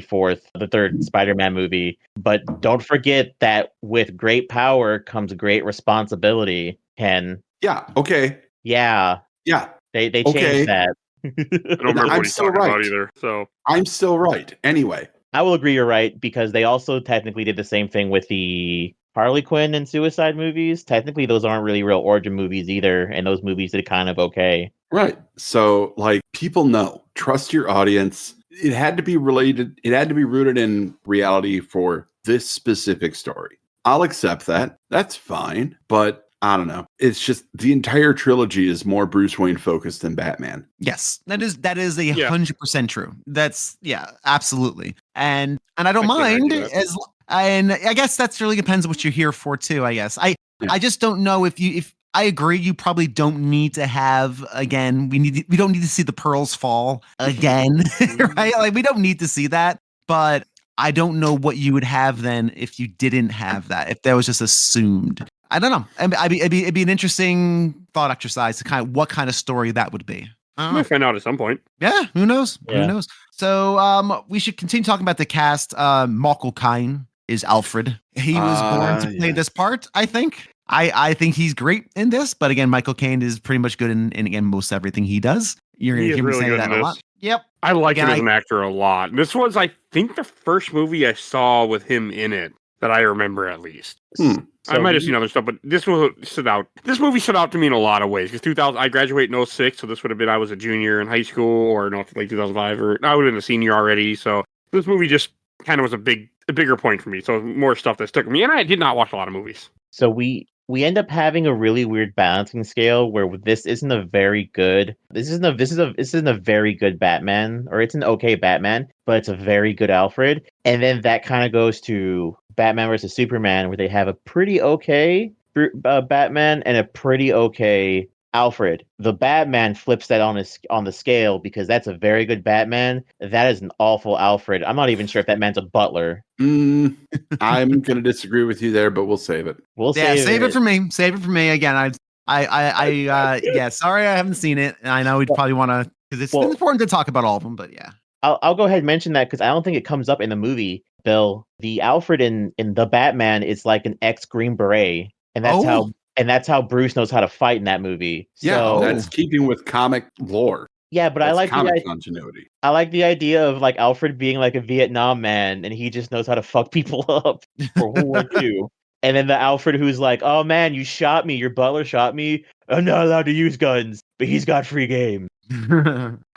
third Spider-Man movie. But don't forget that with great power comes great responsibility, Ken. Yeah. Okay. Yeah. Yeah. They changed that. I don't remember what he's talking about either. So I'm still right. Anyway. I will agree you're right because they also technically did the same thing with the Harley Quinn and Suicide movies. Technically, those aren't really real origin movies either, and those movies did kind of okay. Right. So, people know. Trust your audience. It had to be related. It had to be rooted in reality for this specific story. I'll accept that. That's fine. But I don't know. It's just the entire trilogy is more Bruce Wayne focused than Batman. Yes, that is 100% true. That's absolutely. And I don't mind and I guess that's really depends on what you're here for too. I guess I just don't know if I agree. You probably don't need to have again. We don't need to see the pearls fall again, right? We don't need to see that. But I don't know what you would have then if you didn't have that. If that was just assumed. I don't know. It'd be an interesting thought exercise to kind of what kind of story that would be. We'll find out at some point. Yeah, who knows? Yeah. Who knows? So we should continue talking about the cast. Michael Caine is Alfred. He was born to play this part, I think. I think he's great in this, but again, Michael Caine is pretty much good in again most everything he does. You're going He to is hear me really say good that in a this. lot. Yep. I like Again, him as an actor a lot. This was, I think, the first movie I saw with him in it that I remember at least. I might have seen other stuff, but this one stood out. This movie stood out to me in a lot of ways. Because 2000, I graduated in 06, so this would have been I was a junior in high school, or no, late 2005, or I would have been a senior already. So this movie just kind of was a bigger point for me. So more stuff that stuck with me, and I did not watch a lot of movies. So we end up having a really weird balancing scale where this isn't a very good this isn't a very good Batman, or it's an okay Batman, but it's a very good Alfred. And then that kind of goes to Batman versus Superman, where they have a pretty okay Batman and a pretty okay Alfred. The Batman flips that on the scale, because that's a very good Batman. That is an awful Alfred. I'm not even sure if that man's a butler. I'm going to disagree with you there, but we'll save it. Save it for me. Save it for me. Again, yeah, sorry I haven't seen it. And I know we'd probably want to, because it's important to talk about all of them, but yeah. I'll go ahead and mention that because I don't think it comes up in the movie, Bill. The Alfred in The Batman is like an ex-Green Beret, and that's how Bruce knows how to fight in that movie. Yeah, so, that's keeping with comic lore. Yeah, but that's I like comic continuity. I like the idea of like Alfred being like a Vietnam man, and he just knows how to fuck people up for World War II. And then the Alfred who's like, "Oh man, you shot me. Your butler shot me. I'm not allowed to use guns, but he's got free game."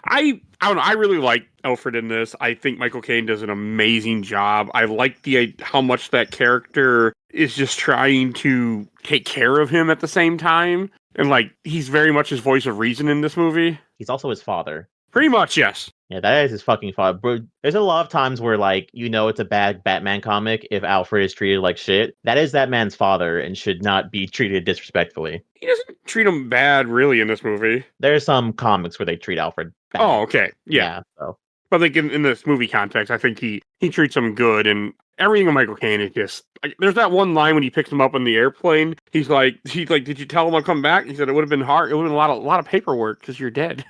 I don't know. I really like Alfred in this. I think Michael Caine does an amazing job. I like how much that character is just trying to take care of him at the same time. And like, he's very much his voice of reason in this movie. He's also his father. Pretty much, yes. Yeah, that is his fucking father. Bro, there's a lot of times where, like, it's a bad Batman comic if Alfred is treated like shit. That is that man's father and should not be treated disrespectfully. He doesn't treat him bad, really, in this movie. There's some comics where they treat Alfred bad. Oh, okay. Yeah. So. But like in this movie context, I think he treats him good, and everything with Michael Caine is just like, there's that one line when he picks him up on the airplane. He's like, "Did you tell him I'll come back?" He said, "It would have been hard. It would have been a lot of paperwork because you're dead."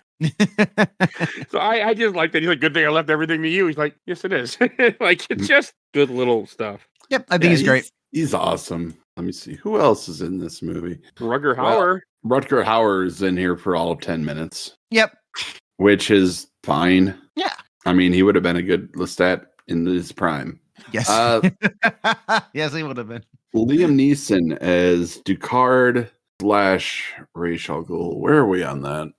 So I just like that. He's like, "Good thing I left everything to you." He's like, "Yes, it is." Like, it's just good little stuff. Yep, I think he's great. He's awesome. Let me see. Who else is in this movie? Rutger Hauer. Rutger Hauer is in here for all of 10 minutes. Yep. Which is fine. Yeah. I mean, he would have been a good Lestat in his prime. Yes. Yes, he would have been. Liam Neeson as Ducard / Ra's al Ghul. Where are we on that?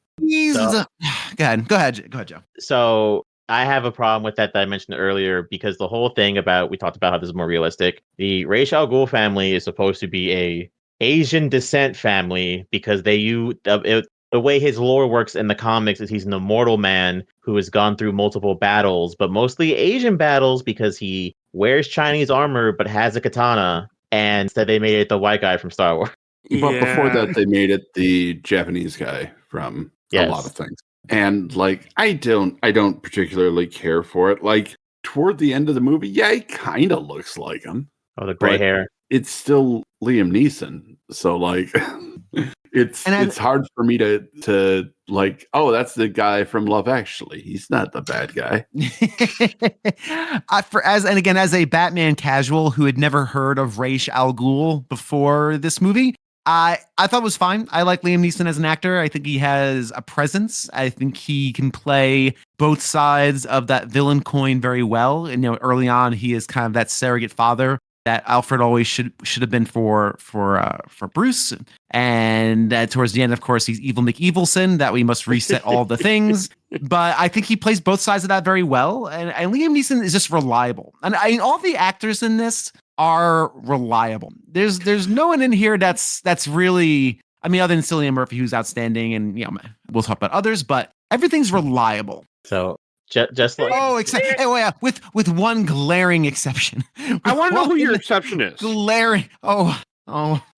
Go ahead, Joe. So I have a problem with that I mentioned earlier, because the whole thing we talked about how this is more realistic. The Ra's al Ghul family is supposed to be a Asian descent family, because the way his lore works in the comics is he's an immortal man who has gone through multiple battles, but mostly Asian battles, because he wears Chinese armor but has a katana, and instead they made it the white guy from Star Wars. But before that, they made it the Japanese guy from a lot of things. And like, I don't particularly care for it. Like, toward the end of the movie, yeah, he kind of looks like him. Oh, the gray hair. It's still Liam Neeson. So like, it's hard for me to like, oh, that's the guy from Love Actually. He's not the bad guy. As a Batman casual who had never heard of Ra's al Ghul before this movie, I thought it was fine. I like Liam Neeson as an actor. I think he has a presence. I think he can play both sides of that villain coin very well. And early on, he is kind of that surrogate father that Alfred always should have been for Bruce. And towards the end, of course, he's Evil McEvilson, that we must reset all the things. But I think he plays both sides of that very well. And Liam Neeson is just reliable. And all the actors in this are reliable. There's no one in here that's really, I mean, other than Cillian Murphy, who's outstanding, and we'll talk about others, but everything's reliable. So just like with one glaring exception. I want to know who your exception is. Glaring. Oh,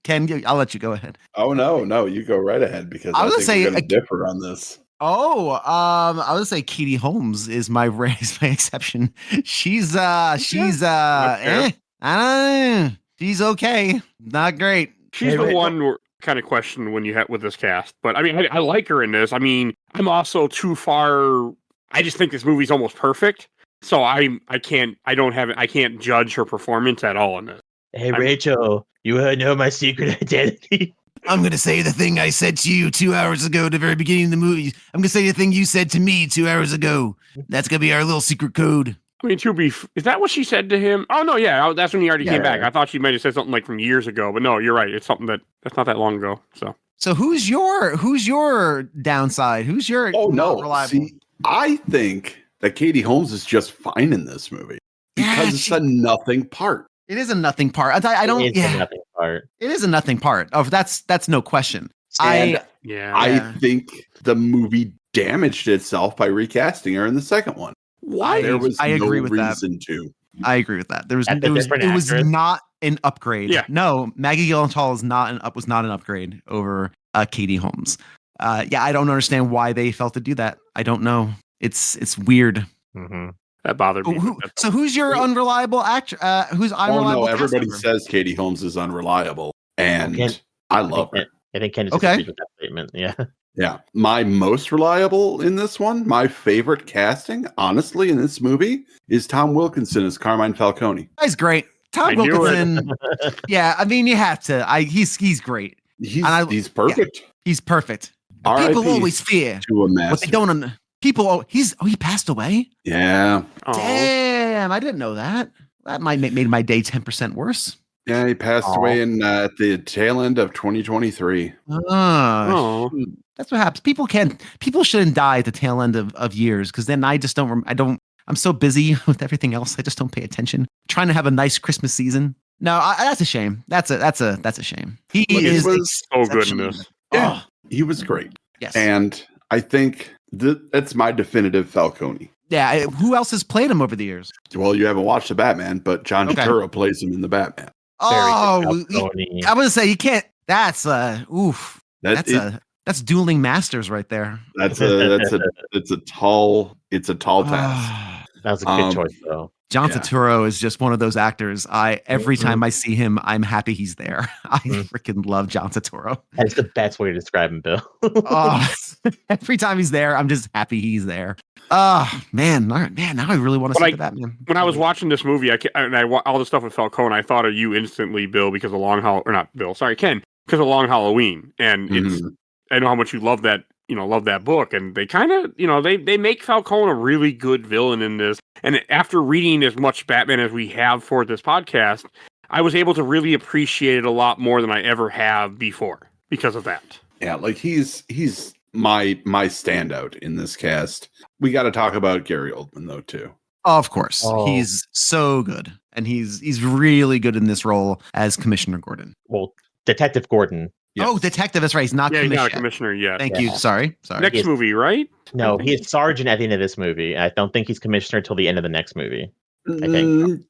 Ken, I'll let you go ahead. Oh no, you go right ahead, because I think we're going to differ on this. I would say Katie Holmes is my exception. She's I don't know. She's okay. Not great. She's the one we're kind of questioned when you have with this cast. But I mean, I like her in this. I mean, I'm also too far. I just think this movie's almost perfect. So I can't judge her performance at all in this. Hey, Rachel, you want to know my secret identity? I'm going to say the thing I said to you 2 hours ago at the very beginning of the movie. I'm going to say the thing you said to me 2 hours ago. That's going to be our little secret code. I mean, is that what she said to him? Oh, no, yeah, that's when he already came back. I thought she might have said something like from years ago, but no, you're right. It's something that's not that long ago. So who's your downside? Who's your not reliable? See, I think that Katie Holmes is just fine in this movie because it's a nothing part. It is a nothing part. I don't. It is a nothing part. It is a nothing part. Oh, that's no question. I think the movie damaged itself by recasting her in the second one. Why? There was I agree with reason to. I agree with that. It was not an upgrade. Yeah. No, Maggie Gyllenhaal was not an upgrade over Katie Holmes. I don't understand why they felt to do that. I don't know. It's weird. Mm-hmm. That bothered me. So who's your unreliable actor? Who's unreliable? Everybody says Katie Holmes is unreliable, and I love her. I think Ken disagrees with that statement. Yeah. Yeah. My most reliable in this one, my favorite casting, honestly, in this movie, is Tom Wilkinson as Carmine Falcone. He's great. Tom Wilkinson. Yeah, I mean, you have to. He's great. He's perfect. Yeah, he's perfect. People always fear what they don't. He passed away. Yeah. Damn, I didn't know that. That might made my day 10% worse. Yeah, he passed away at the tail end of 2023. That's what happens. People shouldn't die at the tail end of years, because then I just don't. I'm so busy with everything else. I just don't pay attention. Trying to have a nice Christmas season. No, that's a shame. That's a shame. He was so good in this. Yeah, he was great. Yes, and I think that's my definitive Falcone. Yeah. Who else has played him over the years? Well, you haven't watched the Batman, but John Turturro plays him in the Batman. I was gonna say you can't. That's oof. That's dueling masters right there. It's a tall task. That was a good choice, though. John Turturro is just one of those actors. Every time I see him, I'm happy he's there. I freaking love John Turturro. That's the best way to describe him, Bill. Every time he's there, I'm just happy he's there. Man, now I really want to see the Batman. When I was watching this movie, all the stuff with Falcone, I thought of you instantly, Bill, because of Ken, because of Long Halloween, and I know how much you love that. Love that book, and they kind of, they make Falcone a really good villain in this. And after reading as much Batman as we have for this podcast, I was able to really appreciate it a lot more than I ever have before because of that. Yeah, like he's my standout in this cast. We got to talk about Gary Oldman though too. Of course, he's so good, and he's really good in this role as Commissioner Gordon. Well, Detective Gordon. Yes. Oh, detective. That's right. He's not commissioner. He's not a commissioner yet. Thank you. Sorry. Next movie, right? No, he is sergeant at the end of this movie. I don't think he's commissioner until the end of the next movie. I think.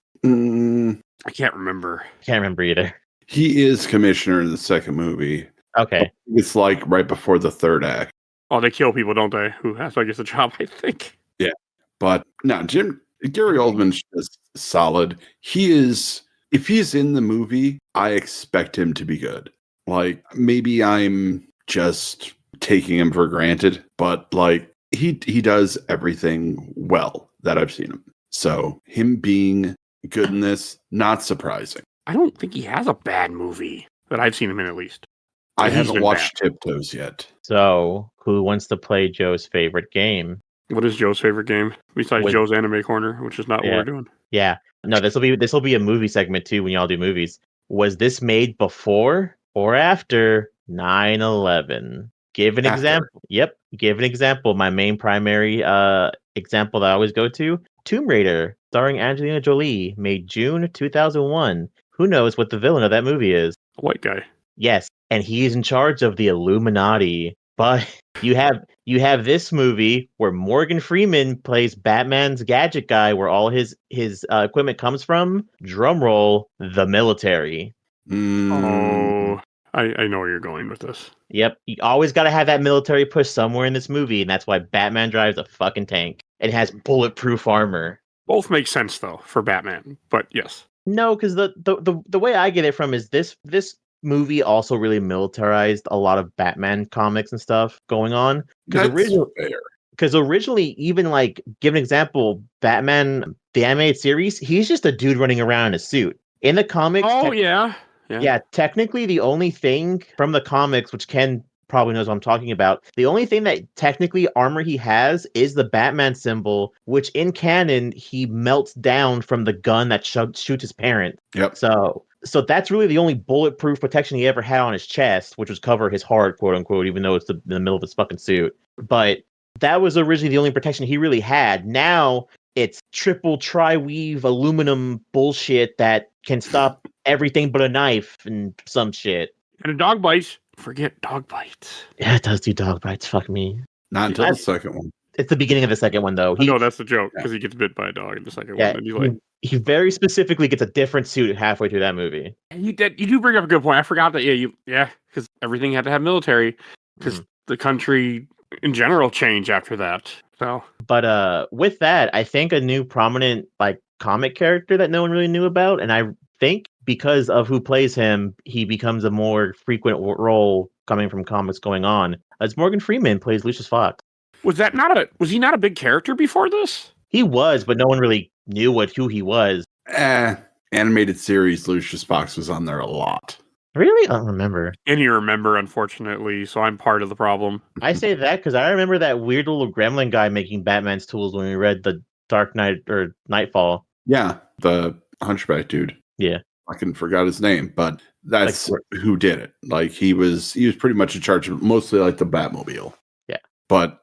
I can't remember. Can't remember either. He is commissioner in the second movie. Okay. It's like right before the third act. Oh, they kill people, don't they? Who has, I guess, a job, I think. Yeah. But no, Gary Oldman's just solid. If he's in the movie, I expect him to be good. Like, maybe I'm just taking him for granted, but like he does everything well that I've seen him. So him being good in this, not surprising. I don't think he has a bad movie that I've seen him in, at least. I haven't watched Tiptoes yet. So who wants to play Joe's favorite game? What is Joe's favorite game? Besides Joe's Anime Corner, which is not what we're doing. Yeah. No, this will be a movie segment too when y'all do movies. Was this made before or after 9/11? Give an example. Yep. Give an example. My main primary example that I always go to, Tomb Raider, starring Angelina Jolie, made June 2001. Who knows what the villain of that movie is? A white guy. Yes, and he's in charge of the Illuminati. But you have this movie where Morgan Freeman plays Batman's gadget guy, where all his equipment comes from. Drum roll, the military. Oh, I know where you're going with this. Yep, you always got to have that military push somewhere in this movie, and that's why Batman drives a fucking tank and has bulletproof armor. Both make sense though for Batman, but yes. No, because the way I get it from is this movie also really militarized a lot of Batman comics and stuff going on. Because originally, even like, give an example, Batman, the animated series, he's just a dude running around in a suit. In the comics, Yeah, technically the only thing from the comics, which Ken probably knows what I'm talking about, the only thing that technically armor he has is the Batman symbol, which in canon he melts down from the gun that shoots his parent. Yep. So that's really the only bulletproof protection he ever had on his chest, which was cover his heart, quote unquote, even though it's in the middle of his fucking suit. But that was originally the only protection he really had. Now it's triple tri-weave aluminum bullshit that can stop everything but a knife and some shit. And a dog bites. Forget dog bites. Yeah, it does do dog bites. Fuck me. Not until the second one. It's the beginning of the second one, though. No, that's the joke, because he gets bit by a dog in the second one. And he's like, he very specifically gets a different suit halfway through that movie. You do bring up a good point. I forgot that. Because everything had to have military, because the country in general changed after that. So, but with that, I think a new prominent like comic character that no one really knew about, and I think because of who plays him, he becomes a more frequent role coming from comics going on. As Morgan Freeman plays Lucius Fox. Was he not a big character before this? He was, but no one really knew who he was. Animated series, Lucius Fox was on there a lot. Really? I don't remember. And you remember, unfortunately, so I'm part of the problem. I say that because I remember that weird little gremlin guy making Batman's tools when we read the Dark Knight or Knightfall. Yeah, the Hunchback dude. Yeah. I forgot his name, but that's who did it. Like he was pretty much in charge of mostly like the Batmobile. Yeah. But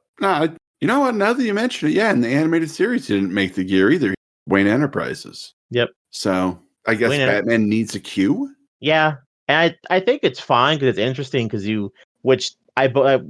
you know what? Now that you mention it, in the animated series, he didn't make the gear either. Wayne Enterprises. Yep. So I guess Batman needs a Q. Yeah, and I think it's fine because it's interesting because we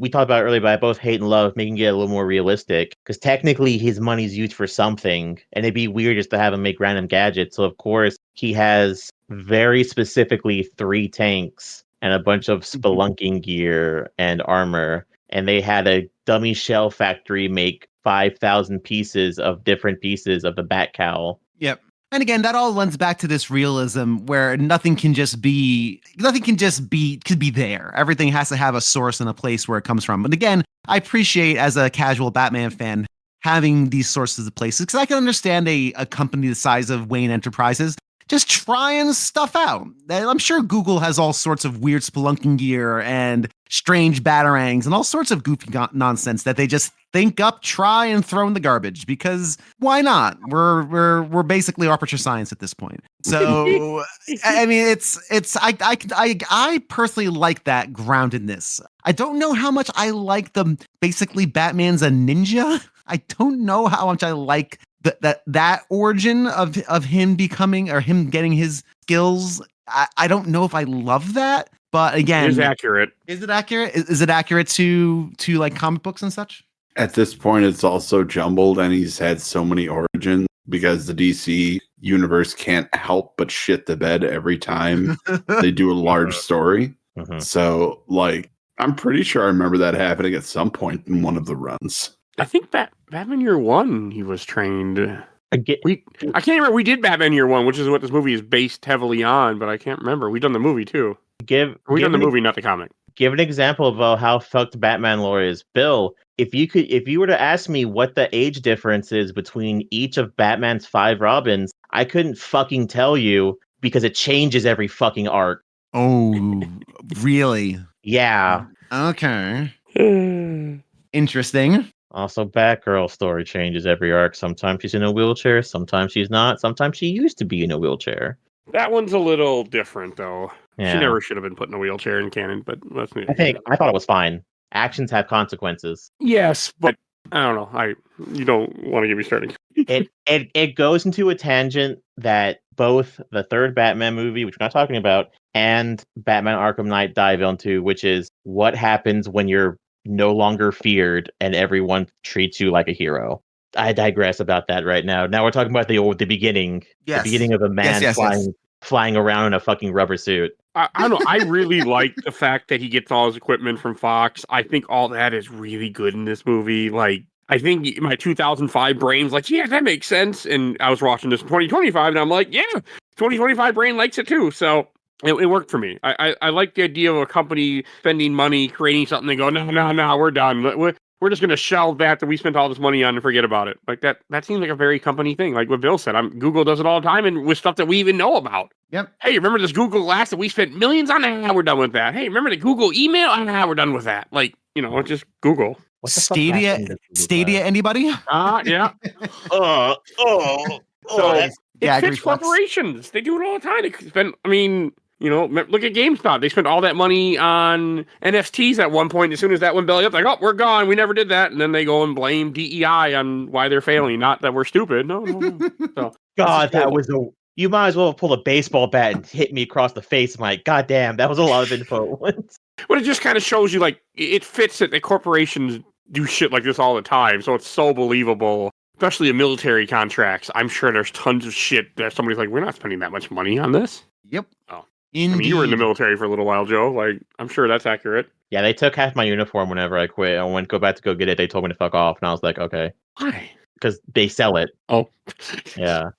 talked about earlier, but I both hate and love making it a little more realistic because technically his money's used for something, and it'd be weird just to have him make random gadgets. So of course he has very specifically 3 tanks and a bunch of spelunking gear and armor, and they had a dummy shell factory make 5,000 pieces of different pieces of the bat cowl. Yep. And again, that all lends back to this realism where nothing can be there. Everything has to have a source and a place where it comes from. And again, I appreciate as a casual Batman fan having these sources of places because I can understand a company the size of Wayne Enterprises just trying stuff out. I'm sure Google has all sorts of weird spelunking gear and strange batarangs and all sorts of goofy nonsense that they just think up, try, and throw in the garbage because why not? We're basically aperture science at this point. So I mean, I personally like that groundedness. I don't know how much I like basically Batman's a ninja. I don't know how much I like that origin of him becoming or him getting his skills. I don't know if I love that, but again, it is accurate. Is it accurate? Is it accurate to like comic books and such? At this point, it's also jumbled, and he's had so many origins because the DC universe can't help but shit the bed every time they do a large story. So, I'm pretty sure I remember that happening at some point in one of the runs. I think Batman Year One, he was trained. I can't remember. We did Batman Year One, which is what this movie is based heavily on, but I can't remember. We've done the movie too. We done the movie, not the comic. Give an example of how fucked Batman lore is, Bill. If you were to ask me what the age difference is between each of Batman's 5 Robins, I couldn't fucking tell you because it changes every fucking arc. Oh, really? Yeah. Okay. Interesting. Also, Batgirl's story changes every arc. Sometimes she's in a wheelchair, sometimes she's not, sometimes she used to be in a wheelchair. That one's a little different, though. Yeah. She never should have been put in a wheelchair in canon, but that's me. I thought it was fine. Actions have consequences. Yes, but I don't know. You don't want to get me started. It goes into a tangent that both the third Batman movie, which we're not talking about, and Batman Arkham Knight dive into, which is what happens when you're no longer feared and everyone treats you like a hero. I digress about that right now. Now we're talking about the beginning. Yes. The beginning of a man flying around in a fucking rubber suit. I don't know. I really like the fact that he gets all his equipment from Fox. I think all that is really good in this movie. I think my 2005 brain's like, yeah, that makes sense. And I was watching this in 2025, and I'm like, yeah, 2025 brain likes it too. So it worked for me. I like the idea of a company spending money, creating something, and go, no, we're done. we're just going to shelve that we spent all this money on and forget about it. Like that seems like a very company thing. Like what Bill said, Google does it all the time and with stuff that we even know about. Yep. Hey, remember this Google Glass that we spent millions on? We're done with that. Hey, remember the Google email? We're done with that. Like, it's just Google. What the Stadia, anybody? Yeah. It fits corporations. They do it all the time. They spend, look at GameStop. They spent all that money on NFTs at one point. As soon as that went belly up, like, oh, we're gone. We never did that. And then they go and blame DEI on why they're failing. Not that we're stupid. No. So, God, you might as well pull a baseball bat and hit me across the face. I'm like, God damn, that was a lot of info. But it just kind of shows you, like, it fits that the corporations do shit like this all the time. So it's so believable, especially in military contracts. I'm sure there's tons of shit that somebody's like, we're not spending that much money on this. Yep. Oh. Indeed. You were in the military for a little while, Joe. Like, I'm sure that's accurate. Yeah, they took half my uniform whenever I quit. I went to go back to go get it. They told me to fuck off. And I was like, okay. Why? Because they sell it. Oh. Yeah.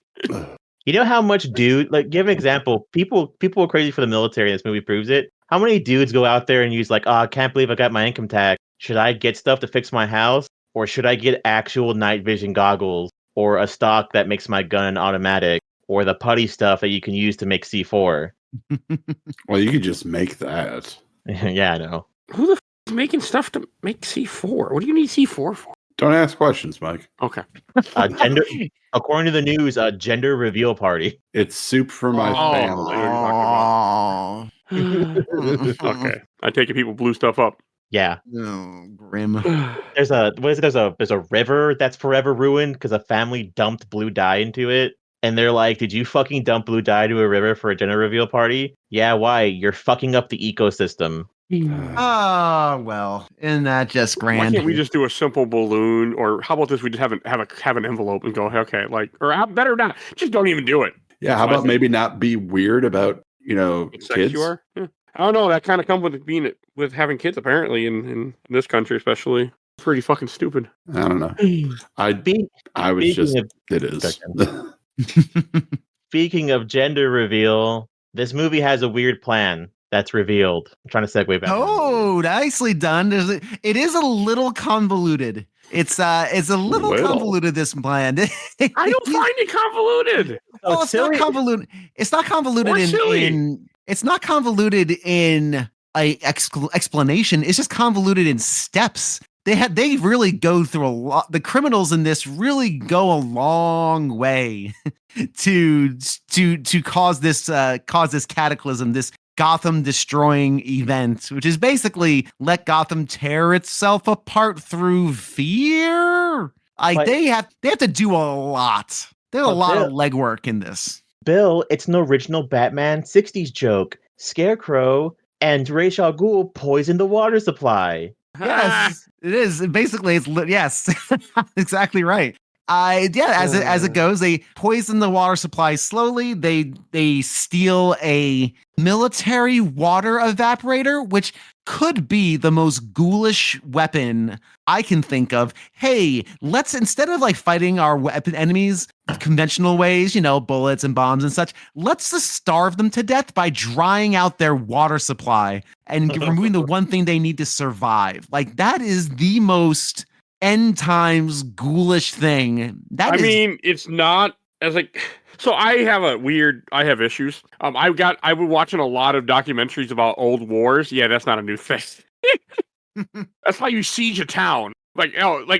You know how much give an example. People are crazy for the military. This movie proves it. How many dudes go out there and use like, I can't believe I got my income tax. Should I get stuff to fix my house? Or should I get actual night vision goggles? Or a stock that makes my gun automatic? Or the putty stuff that you can use to make C4? Well, you could just make that. Yeah, I know. Who the f is making stuff to make C4? What do you need C4 for? Don't ask questions, Mike. Okay. According to the news, a gender reveal party. It's soup for my family. Okay. I take it people blew stuff up. Yeah. Oh, grim. There's a river that's forever ruined because a family dumped blue dye into it. And they're like, did you fucking dump blue dye to a river for a gender reveal party? Yeah, why? You're fucking up the ecosystem. Oh, well, isn't that just grand? Why can't we just do a simple balloon? Or how about this? We just have an envelope and go, okay, like, or better not. Just don't even do it. Yeah, how about maybe not be weird about, kids? Yeah. I don't know. That kind of comes with having kids, apparently, in this country, especially. Pretty fucking stupid. I don't know. It is. Speaking of gender reveal, this movie has a weird plan that's revealed. I'm trying to segue back. Oh, nicely done. It is a little convoluted. It's a little convoluted, this plan. I don't find it convoluted. Oh, it's not convoluted. It's not convoluted it's not convoluted in a explanation. It's just convoluted in steps. They really go through a lot. The criminals in this really go a long way to cause this cataclysm, this Gotham destroying event, which is basically let Gotham tear itself apart through fear. They have to do a lot. There's a lot of legwork in this. Bill, it's an original Batman 60s joke. Scarecrow and Ra's al Ghul poisoned the water supply. Yes, it is. Basically, yes, exactly right. As it goes, they poison the water supply slowly. They steal a military water evaporator, which could be the most ghoulish weapon I can think of. Hey, let's, instead of like fighting our enemies conventional ways, bullets and bombs and such, let's just starve them to death by drying out their water supply and removing the one thing they need to survive. Like, that is the most end times ghoulish thing. It's not as like. So I have issues. I've been watching a lot of documentaries about old wars. Yeah, that's not a new thing. That's how you siege a town. Like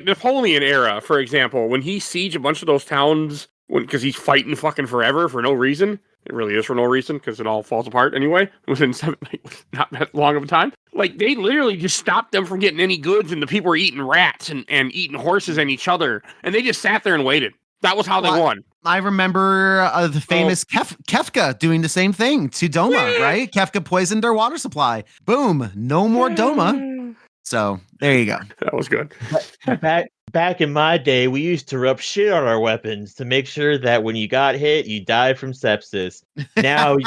Napoleon era, for example, when he sieged a bunch of those towns because he's fighting fucking forever for no reason. It really is for no reason because it all falls apart anyway within not that long of a time. Like, they literally just stopped them from getting any goods, and the people were eating rats and eating horses and each other, and they just sat there and waited. That was how they won. I remember the famous Kefka doing the same thing to Doma, right? Kefka poisoned their water supply. Boom, no more Doma. So there you go. That was good. Back in my day, we used to rub shit on our weapons to make sure that when you got hit, you died from sepsis. Now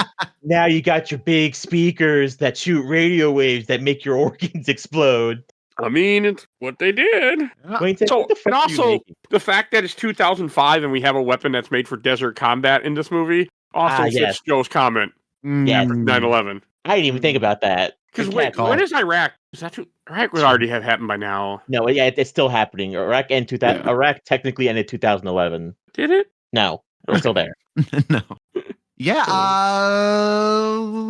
you got your big speakers that shoot radio waves that make your organs explode. It's what they did. And also, the fact that it's 2005 and we have a weapon that's made for desert combat in this movie also fits Joe's comment. Yes. 9/11. I didn't even think about that. Because when is Iraq? Iraq would already have happened by now. No, yeah, it's still happening. Iraq technically ended 2011. Did it? No, we're still there. No. Yeah.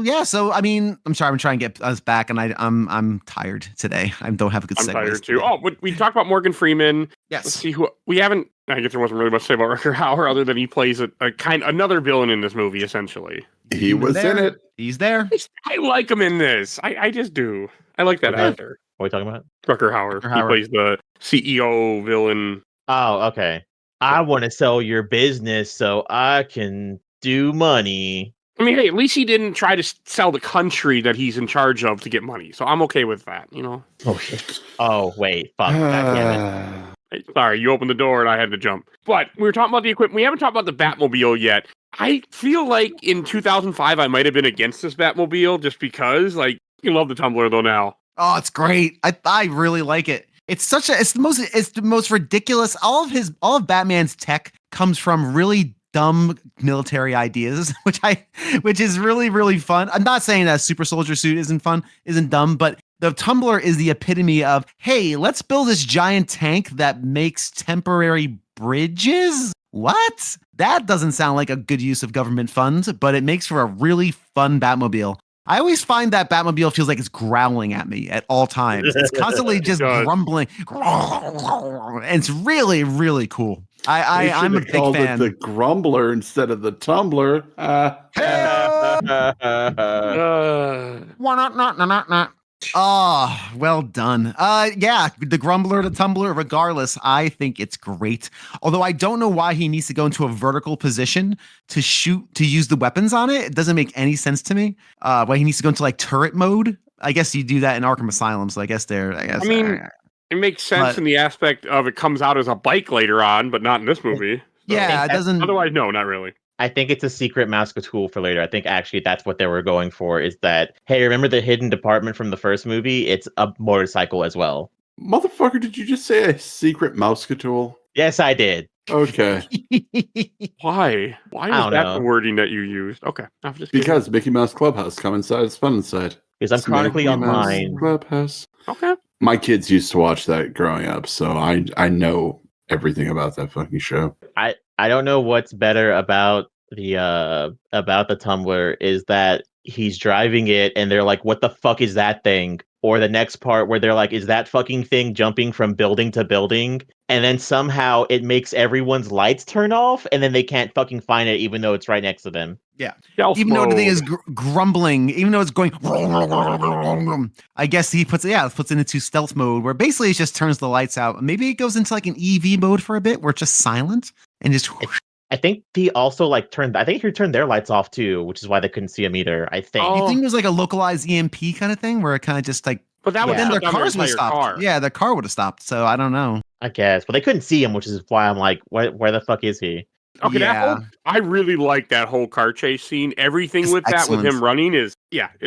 Yeah. So I mean, I'm sorry. I'm trying to get us back, and I'm tired today. I don't have a good. I'm tired too. Oh, we talked about Morgan Freeman. Yes. Let's see who we haven't. I guess there wasn't really much to say about Rutger Hauer other than he plays another villain in this movie. Essentially, he was in it. He's there. I like him in this. I just do. I like that actor. What are we talking about? Rutger Hauer. He plays the CEO villain. Oh, okay. I want to sell your business so I can do money. I mean, hey, at least he didn't try to sell the country that he's in charge of to get money. So I'm okay with that, you know? Oh, shit. Oh, wait. Fuck. Hey, sorry, you opened the door and I had to jump. But we were talking about the equipment. We haven't talked about the Batmobile yet. I feel like in 2005, I might have been against this Batmobile just because, like, you love the Tumbler though now. Oh, it's great. I really like it. It's the most ridiculous. All of Batman's tech comes from really dumb military ideas, which is really, really fun. I'm not saying that a super soldier suit isn't dumb, but the Tumbler is the epitome of, hey, let's build this giant tank that makes temporary bridges. What? That doesn't sound like a good use of government funds, but it makes for a really fun Batmobile. I always find that Batmobile feels like it's growling at me at all times. It's constantly just grumbling. It's really, really cool. I'm a big fan. The Grumbler instead of the Tumbler. Oh, well done. Yeah, the Grumbler, the Tumbler, regardless, I think it's great. Although I don't know why he needs to go into a vertical position to use the weapons on it. It doesn't make any sense to me. Why he needs to go into like turret mode. I guess you do that in Arkham Asylum, so I mean, it makes sense in the aspect of it comes out as a bike later on, but not in this movie. So. Yeah, it doesn't. Otherwise, no, not really. I think it's a secret master tool for later. I think actually that's what they were going for, is that, hey, remember the hidden department from the first movie? It's a motorcycle as well. Motherfucker, did you just say a secret mouse tool? Yes, I did. Okay. Why? Why is that the wording that you used? Okay. Because Mickey Mouse Clubhouse, come inside, it's fun inside. Because I'm chronically online. Clubhouse. Okay. My kids used to watch that growing up, so I know everything about that fucking show. I don't know what's better about the Tumbler is that he's driving it and they're like, what the fuck is that thing? Or the next part where they're like, is that fucking thing jumping from building to building? And then somehow it makes everyone's lights turn off and then they can't fucking find it even though it's right next to them. Yeah. Stealth even though the thing mode. is grumbling, even though it's going, I guess he puts it into stealth mode where basically it just turns the lights out. Maybe it goes into like an EV mode for a bit where it's just silent and just. I think he also turned their lights off too, which is why they couldn't see him either. I think. You think it was like a localized EMP kind of thing where it kind of just like. But that would then their shut down cars would have stopped. car. Yeah, their car would have stopped. So I don't know. I guess, but they couldn't see him, which is why I'm like, where the fuck is he? Okay, Yeah. I really like that whole car chase scene. Everything It's with excellent. that, with him running, it's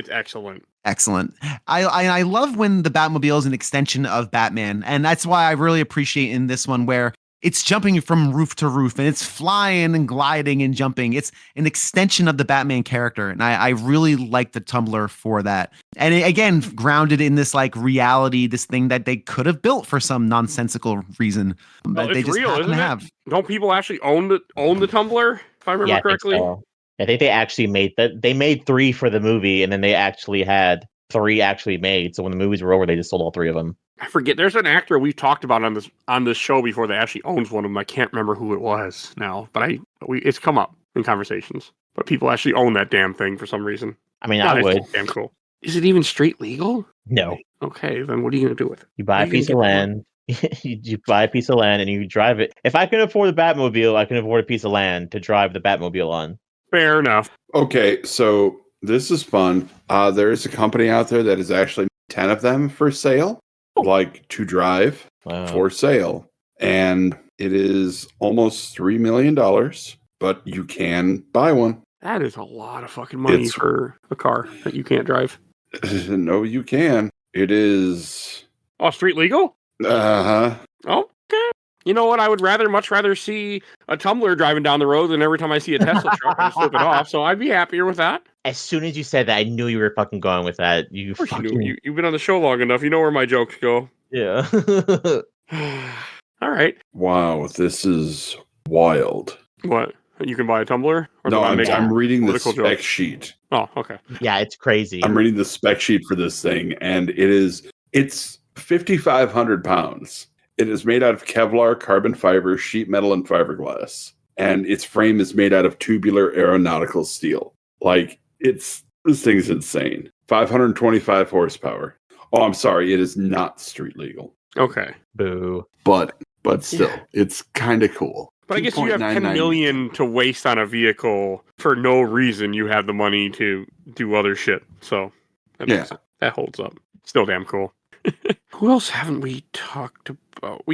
excellent. Excellent. I love when the Batmobile is an extension of Batman, and that's why I really appreciate in this one where it's jumping from roof to roof and it's flying and gliding and jumping. It's an extension of the Batman character. And I really like the Tumbler for that. And again, grounded in this like reality, this thing that they could have built for some nonsensical reason. Well, But they it's just real, happen isn't to it? have. Don't people actually own the Tumbler, if I remember correctly? I think so. I think they actually made that. They made 3 for the movie, and then they actually had 3 actually made. So when the movies were over, they just sold all 3 of them. I forget. There's an actor we've talked about on this show before that actually owns one of them. I can't remember who it was now, but it's come up in conversations. But people actually own that damn thing for some reason. I mean, I would. Damn cool. Is it even street legal? No. Okay, then what are you gonna do with it? You buy a piece of land. You buy a piece of land and you drive it. If I can afford the Batmobile, I can afford a piece of land to drive the Batmobile on. Fair enough. Okay, so this is fun. There is a company out there that is actually 10 of them for sale, like to drive for sale. And it is almost $3 million, but you can buy one. That is a lot of fucking money for a car that you can't drive. No, you can. It is... Oh, street legal? Uh-huh. Okay. You know what? I would much rather see a Tumbler driving down the road than every time I see a Tesla truck, I just flip it off. So I'd be happier with that. As soon as you said that, I knew you were fucking going with that. Of course you knew. You've been on the show long enough. You know where my jokes go. Yeah. All right. Wow, this is wild. What? You can buy a Tumbler? No, I'm reading the spec jokes? sheet. Oh, okay. Yeah, it's crazy. I'm reading the spec sheet for this thing, and it's 5,500 pounds. It is made out of Kevlar, carbon fiber, sheet metal, and fiberglass. And its frame is made out of tubular aeronautical steel. Like, this thing's insane. 525 horsepower. Oh, I'm sorry, it is not street legal. Okay. Boo. But still, it's kind of cool. But I guess you have 10 million to waste on a vehicle for no reason. You have the money to do other shit. So that holds up. Still damn cool. Who else haven't we talked about?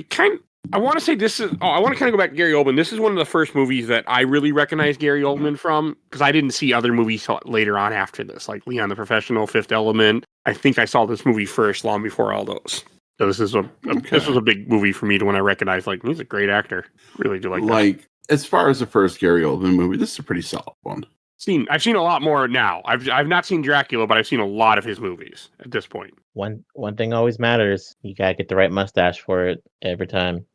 I want to say this is... I want to kind of go back to Gary Oldman. This is one of the first movies that I really recognize Gary Oldman from, because I didn't see other movies later on after this, like Leon the Professional, Fifth Element. I think I saw this movie first, long before all those. So this was a big movie for me when I recognized, like, he's a great actor. Really do like that. Like, as far as the first Gary Oldman movie, this is a pretty solid one. I've seen a lot more now. I've not seen Dracula, but I've seen a lot of his movies at this point. One thing always matters. You gotta get the right mustache for it every time.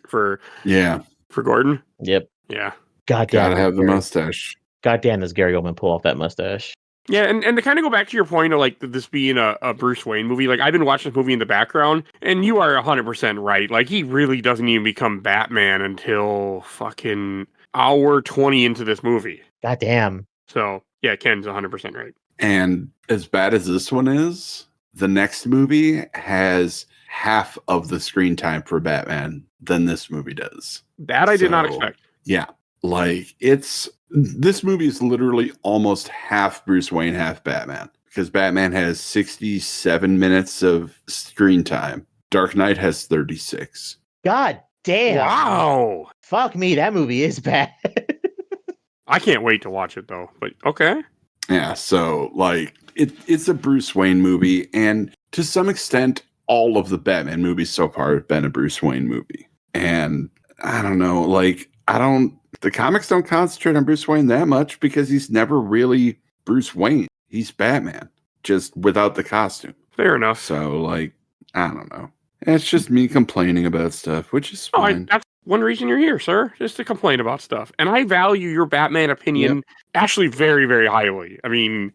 For Gordon? Yep. Yeah. Gotta have the mustache. Goddamn, does Gary Oldman pull off that mustache? Yeah, and to kind of go back to your point of, like, this being a Bruce Wayne movie, like, I've been watching this movie in the background, and you are 100% right. Like, he really doesn't even become Batman until fucking hour 20 into this movie. Goddamn. So, yeah, Ken's 100% right. And as bad as this one is, the next movie has half of the screen time for Batman than this movie does. That I did not expect. Yeah. Like, this movie is literally almost half Bruce Wayne, half Batman. Because Batman has 67 minutes of screen time. Dark Knight has 36. God damn. Wow. Fuck me, that movie is bad. I can't wait to watch it, though. But, okay. Yeah, so, like, it's a Bruce Wayne movie. And to some extent, all of the Batman movies so far have been a Bruce Wayne movie. And I don't know, like, the comics don't concentrate on Bruce Wayne that much because he's never really Bruce Wayne. He's Batman, just without the costume. Fair enough. So, like, I don't know. It's just me complaining about stuff, which is fine. That's one reason you're here, sir, just to complain about stuff. And I value your Batman opinion actually very, very highly. I mean,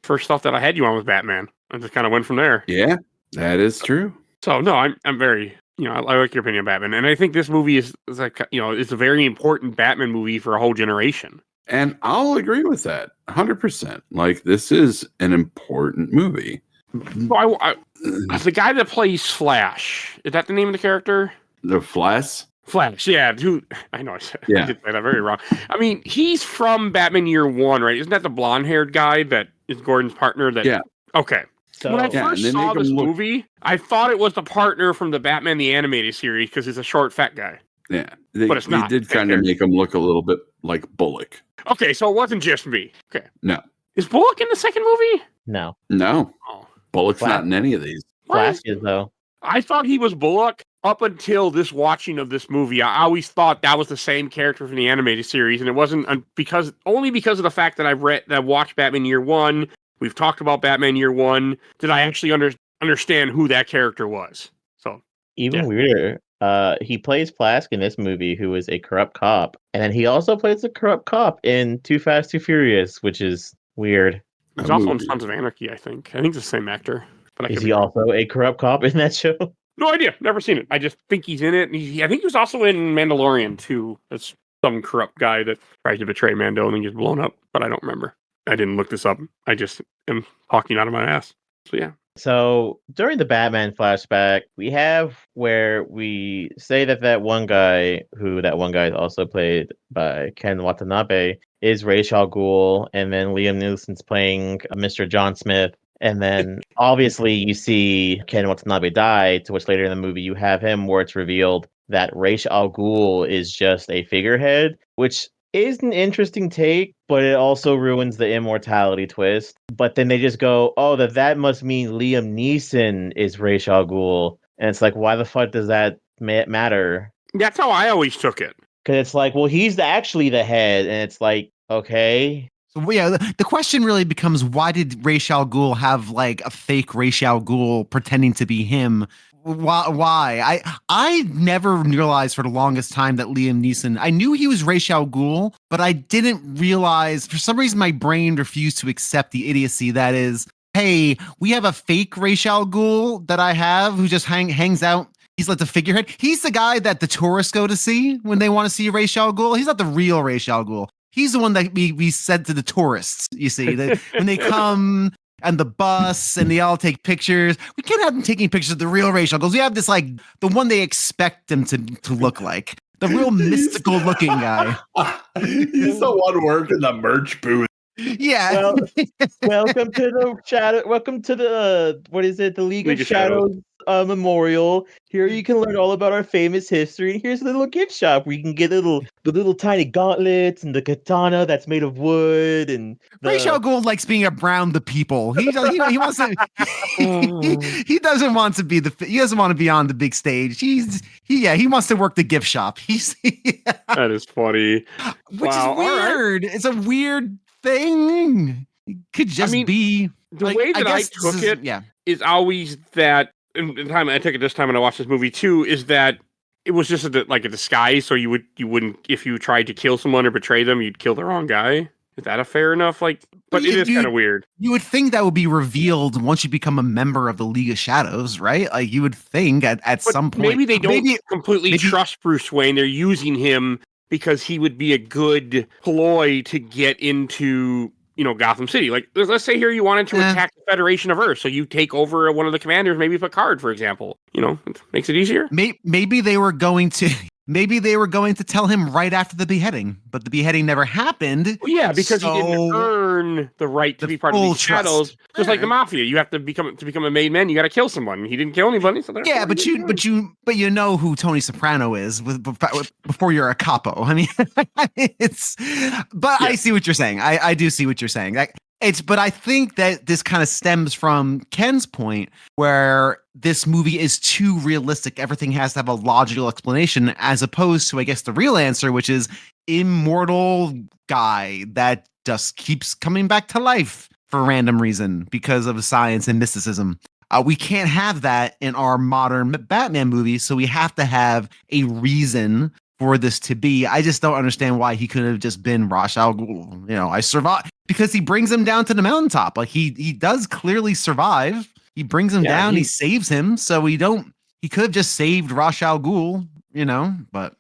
first stuff that I had you on was Batman. I just kind of went from there. Yeah, that is true. So, no, I'm very... I like your opinion of Batman, and I think this movie is like, it's a very important Batman movie for a whole generation. And I'll agree with that 100%. Like, this is an important movie. So the guy that plays Flash, is that the name of the character? The Flash? Flash, yeah. Dude, I know I did say that very wrong. I mean, he's from Batman Year One, right? Isn't that the blonde-haired guy that is Gordon's partner? Yeah. Okay. So, when I first saw this movie, I thought it was the partner from the Batman the Animated Series because he's a short, fat guy. Yeah. But it's not. They did kind of make him look a little bit like Bullock. Okay, so it wasn't just me. Okay. No. Is Bullock in the second movie? No. Oh. Bullock's not in any of these. Flash is, though. I thought he was Bullock up until this watching of this movie. I always thought that was the same character from the animated series, and it wasn't because of the fact that I watched Batman Year One. We've talked about Batman Year One. Did I actually understand who that character was? So even weirder, he plays Flask in this movie, who is a corrupt cop, and then he also plays a corrupt cop in Too Fast, Too Furious, which is weird. He's also in Sons of Anarchy, I think. I think it's the same actor. But is he also a corrupt cop in that show? No idea. Never seen it. I just think he's in it. I think he was also in Mandalorian too. That's some corrupt guy that tries to betray Mando and then gets blown up. But I don't remember. I didn't look this up. I just am talking out of my ass. So yeah. So during the Batman flashback, we have where we say that one guy is also played by Ken Watanabe, is Ra's al Ghul, and then Liam Neeson's playing Mr. John Smith. And then obviously you see Ken Watanabe die, to which later in the movie you have him where it's revealed that Ra's al Ghul is just a figurehead, which is an interesting take, but it also ruins the immortality twist. But then they just go, oh, that must mean Liam Neeson is Ra's al Ghul. And it's like, why the fuck does that matter? That's how I always took it. Because it's like, well, he's actually the head, and it's like, okay. So yeah, the question really becomes, why did Ra's al Ghul have like a fake Ra's al Ghul pretending to be him? Why? I never realized for the longest time that Liam Neeson, I knew he was Ra's al Ghul, but I didn't realize, for some reason my brain refused to accept the idiocy that is, hey, we have a fake Ra's al Ghul that I have who just hangs out. He's like the figurehead. He's the guy that the tourists go to see when they want to see Ra's al Ghul. He's not the real Ra's al Ghul. He's the one that we said to the tourists, you see, that when they come and the bus and they all take pictures, we can't have them taking pictures of the real Ra's al Ghul. We have this, like, the one they expect them to look like, the real mystical looking guy. He's the one working the merch booth. Yeah. Well, welcome to the shadow. Welcome to the what is it? The League of Shadows Memorial. Here you can learn all about our famous history. And here's a little gift shop where you can get the little tiny gauntlets and the katana that's made of wood. And Ra's al Ghul likes being around the people. He wants to. He doesn't want to be he doesn't want to be on the big stage. He wants to work the gift shop. That is funny. Which is weird. Right. It's a weird thing. It could just be the way that I took it. Yeah, is always that. And the time I took it this time when I watched this movie too is that it was just like a disguise. So you wouldn't, if you tried to kill someone or betray them, you'd kill the wrong guy. Is that a fair enough? But it is kind of weird. You would think that would be revealed once you become a member of the League of Shadows, right? Like you would think at some point. Maybe they don't completely trust Bruce Wayne. They're using him because he would be a good ploy to get into, Gotham City. Like, let's say here you wanted to attack the Federation of Earth, so you take over one of the commanders, maybe Picard, for example. It makes it easier. Maybe they were going to tell him right after the beheading, but the beheading never happened. Well, yeah, because he didn't earn the right to be part of the Shadows. Just like the Mafia, you have to become a made man. You got to kill someone. He didn't kill anybody. So yeah, but you know who Tony Soprano is before you're a capo. I mean, I see what you're saying. I do see what you're saying. But I think that this kind of stems from Ken's point where this movie is too realistic. Everything has to have a logical explanation, as opposed to, I guess, the real answer, which is immortal guy that just keeps coming back to life for a random reason because of science and mysticism. We can't have that in our modern Batman movies, so we have to have a reason for this to be. I just don't understand why he could have just been Ra's al Ghul. I survived, because he brings him down to the mountaintop. Like he does clearly survive. He brings him down. He saves him. So he could have just saved Ra's al Ghul. But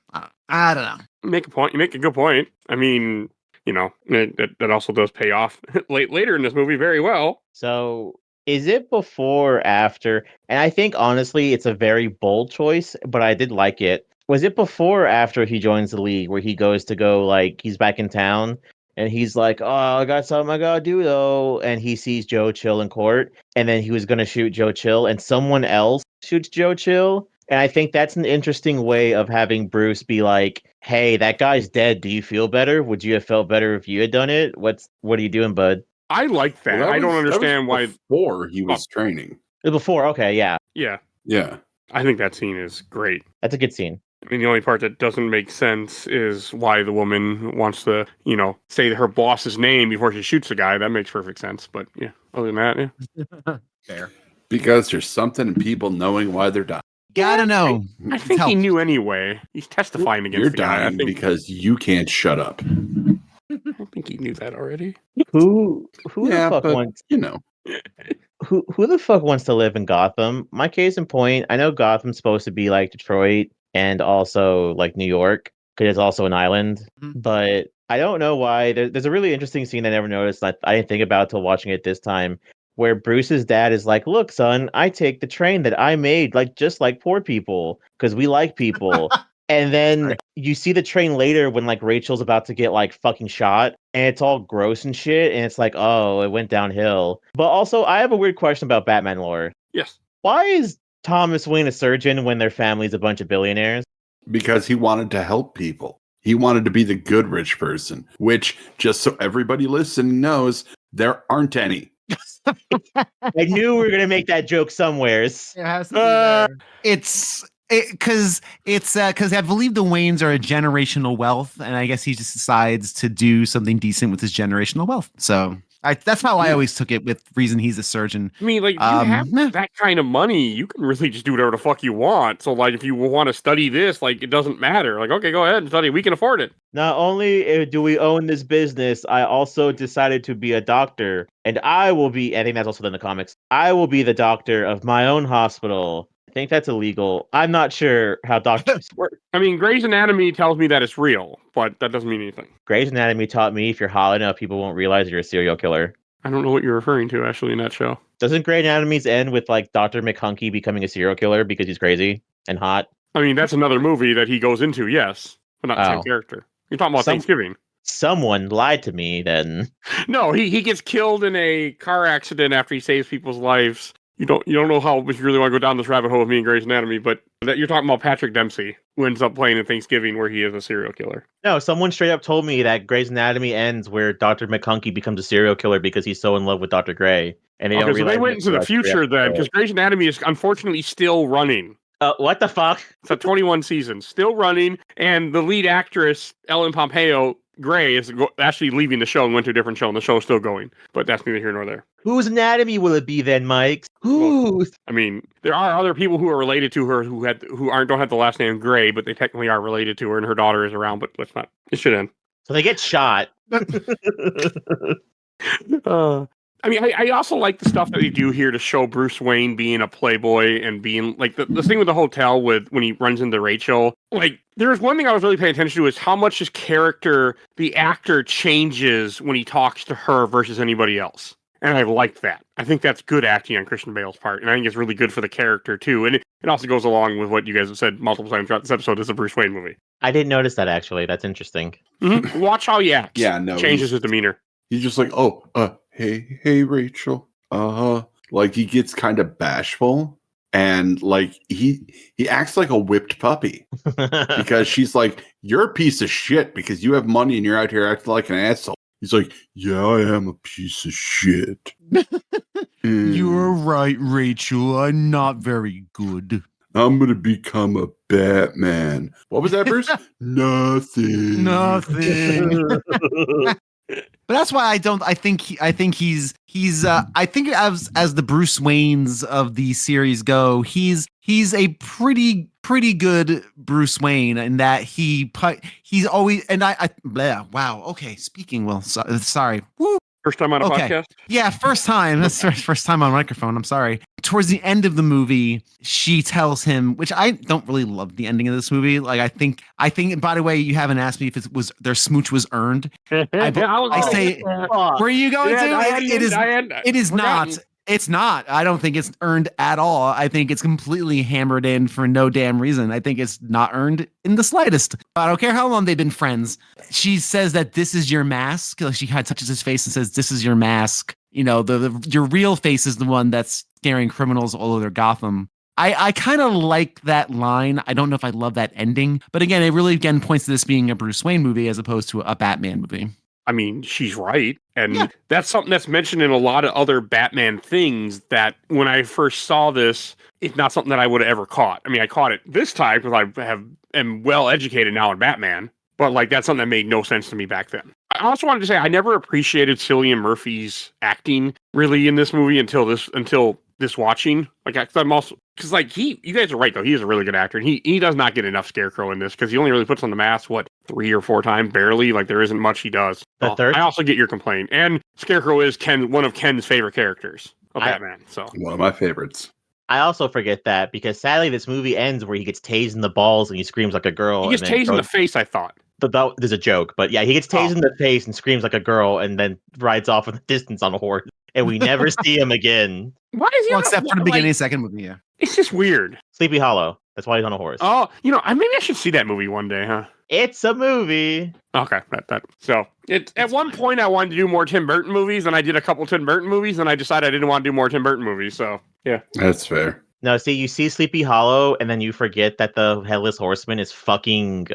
I don't know. You make a point. You make a good point. I mean, that also does pay off later in this movie very well. So is it before or after? And I think honestly, it's a very bold choice, but I did like it. Was it before or after he joins the League, where he goes to go, he's back in town and he's like, oh, I got something I gotta do though, and he sees Joe Chill in court, and then he was gonna shoot Joe Chill and someone else shoots Joe Chill? And I think that's an interesting way of having Bruce be like, hey, that guy's dead, do you feel better? Would you have felt better if you had done it? What are you doing, bud? I like that. I don't understand why. Before he was training. Before, okay, yeah. Yeah. I think that scene is great. That's a good scene. I mean, the only part that doesn't make sense is why the woman wants to, say her boss's name before she shoots the guy. That makes perfect sense. But yeah, other than that, yeah. Fair. Because there's something in people knowing why they're dying. Gotta know. I think he knew anyway. He's testifying against the guy. You're dying because you can't shut up. I think he knew that already. Who the fuck wants? Who the fuck wants to live in Gotham? My case in point, I know Gotham's supposed to be like Detroit and also like New York, because it's also an island. Mm-hmm. But I don't know why. There's a really interesting scene I never noticed. I didn't think about till watching it this time, where Bruce's dad is like, look, son, I take the train that I made, just like poor people, because we like people. And then you see the train later when Rachel's about to get fucking shot, and it's all gross and shit, and it's like, oh, it went downhill. But also, I have a weird question about Batman lore. Yes. Why is Thomas Wayne a surgeon when their family's a bunch of billionaires? Because he wanted to help people. He wanted to be the good rich person, which, just so everybody listening knows, there aren't any. I knew we were going to make that joke somewheres. It has to be there. Because I believe the Waynes are a generational wealth, and I guess he just decides to do something decent with his generational wealth. So that's how I always took it. With reason he's a surgeon. I mean, like, if you have that kind of money, you can really just do whatever the fuck you want. So, like, if you want to study this, like, it doesn't matter. Like, okay, go ahead and study. We can afford it. Not only do we own this business, I also decided to be a doctor, and I think that's also in the comics. I will be the doctor of my own hospital. I think that's illegal. I'm not sure how doctors work. I mean, Grey's Anatomy tells me that it's real, but that doesn't mean anything. Grey's Anatomy taught me if you're hot enough, people won't realize you're a serial killer. I don't know what you're referring to, actually, in that show. Doesn't Grey's Anatomy's end with, like, Dr. McHunky becoming a serial killer because he's crazy and hot? I mean, that's another movie that he goes into, yes, but not the same character. You're talking about Thanksgiving. Someone lied to me, then. No, he gets killed in a car accident after he saves people's lives. You don't know how if you really want to go down this rabbit hole with me and Grey's Anatomy, but that you're talking about Patrick Dempsey, who ends up playing in Thanksgiving where he is a serial killer. No, someone straight up told me that Grey's Anatomy ends where Dr. McHunky becomes a serial killer because he's so in love with Dr. Grey. And they don't realize so they went into the future then, because Grey's Anatomy is unfortunately still running. What the fuck? It's a 21 season, still running, and the lead actress, Ellen Pompeo Grey, is actually leaving the show and went to a different show, and the show is still going. But that's neither here nor there. Whose anatomy will it be then, Mike? Whose? I mean, there are other people who are related to her who don't have the last name Grey, but they technically are related to her, and her daughter is around. But let's not. It should end. So they get shot. I mean, I also like the stuff that they do here to show Bruce Wayne being a playboy and being like the thing with the hotel with when he runs into Rachel. Like, there's one thing I was really paying attention to is how much his character, the actor, changes when he talks to her versus anybody else. And I like that. I think that's good acting on Christian Bale's part. And I think it's really good for the character, too. And it also goes along with what you guys have said multiple times throughout this episode. It's a Bruce Wayne movie. I didn't notice that, actually. That's interesting. Mm-hmm. Watch how he acts. Yeah, no. Changes his demeanor. He's just like, hey, Rachel. Like, he gets kind of bashful. And, like, he acts like a whipped puppy. Because she's like, you're a piece of shit because you have money and you're out here acting like an asshole. He's like, yeah, I am a piece of shit. You're right, Rachel. I'm not very good. I'm going to become a Batman. What was that verse? Nothing. But that's why I think as the Bruce Waynes of the series go, he's a pretty good Bruce Wayne in that he's always, and wow. Okay. Speaking, well, sorry. Woo. First time on a podcast? Yeah, first time. That's first time on microphone. I'm sorry. Towards the end of the movie, she tells him, which I don't really love the ending of this movie. Like, I think, by the way, you haven't asked me if it was their smooch was earned. I say, where are you going to? It is not. It's not. I don't think it's earned at all. I think it's completely hammered in for no damn reason. I think it's not earned in the slightest. I don't care how long they've been friends. She says that this is your mask. Like, she kind of touches his face and says, "This is your mask." You know, your real face is the one that's scaring criminals all over Gotham. I kind of like that line. I don't know if I love that ending, but again, it really points to this being a Bruce Wayne movie as opposed to a Batman movie. I mean, she's right. And that's something that's mentioned in a lot of other Batman things that when I first saw this, it's not something that I would have ever caught. I mean, I caught it this time because I am well educated now in Batman, but like that's something that made no sense to me back then. I also wanted to say I never appreciated Cillian Murphy's acting really in this movie until this watching. Like, I'm also, because like you guys are right though, he is a really good actor, and he does not get enough Scarecrow in this because he only really puts on the mask 3 or 4 times, barely. Like, there isn't much he does. I also get your complaint, and Scarecrow is one of Ken's favorite characters of Batman. So one of my favorites. I also forget that because sadly this movie ends where he gets tased in the balls and he screams like a girl. He gets tased in the face, I thought. There's a joke, but yeah, he gets tased in the face and screams like a girl and then rides off in the distance on a horse. And we never see him again. Why is he except for the beginning of the second movie, yeah. It's just weird. Sleepy Hollow. That's why he's on a horse. Oh, maybe I should see that movie one day, huh? It's a movie. Okay, so at one point I wanted to do more Tim Burton movies, and I did a couple Tim Burton movies, and I decided I didn't want to do more Tim Burton movies. So yeah, that's fair. No, see, you see Sleepy Hollow, and then you forget that the Headless Horseman is fucking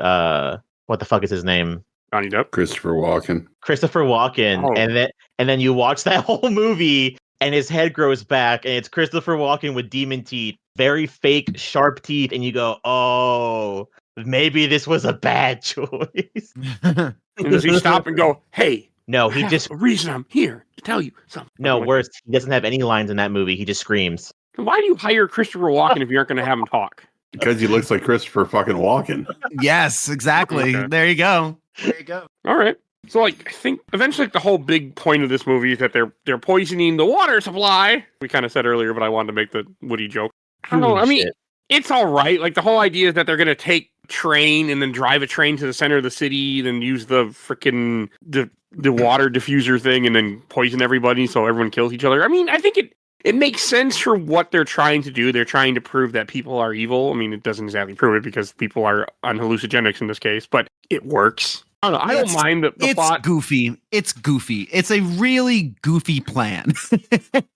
what the fuck is his name? Johnny Depp. Christopher Walken. Oh. and then you watch that whole movie, and his head grows back, and it's Christopher Walken with demon teeth, very fake, sharp teeth, and you go, "Oh, maybe this was a bad choice." And does he stop and go, "Hey, No, I he have just a reason I'm here to tell you something." no Something like worse. He doesn't have any lines in that movie. He just screams. that. Why do you hire Christopher Walken if you aren't going to have him talk? Because he looks like Christopher fucking Walken. Yes, exactly. Okay. There you go. There you go. All right. So, like, I think eventually the whole big point of this movie is that they're poisoning the water supply. We kind of said earlier, but I wanted to make the Woody joke. I don't know. I mean, it's all right. Like, the whole idea is that they're going to take train and then drive a train to the center of the city, then use the freaking the water diffuser thing and then poison everybody so everyone kills each other. I mean, I think it makes sense for what they're trying to do. They're trying to prove that people are evil. I mean, it doesn't exactly prove it because people are on hallucinogenics in this case, but it works. I don't know. I don't mind the it's plot. Goofy. It's goofy. It's a really goofy plan.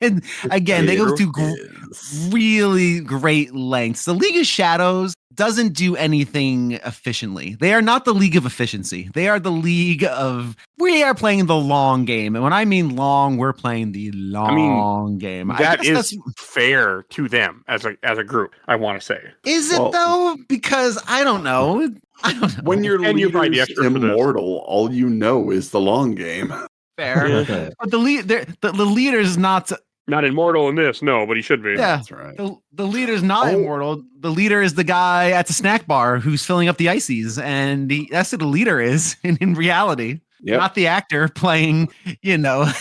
And again, they go through really great lengths. The League of Shadows doesn't do anything efficiently. They are not the League of Efficiency. They are the League of, we are playing the long game. And when I mean long, we're playing the long game. That is fair to them as a group, I want to say. Is it though? Because I don't know. When your leader's immortal, all you know is the long game. Fair. But the leader's not immortal in this, no, but he should be. Yeah, that's right. The leader's not immortal. The leader is the guy at the snack bar who's filling up the ices, and that's who the leader is in reality. Yep. Not the actor playing, the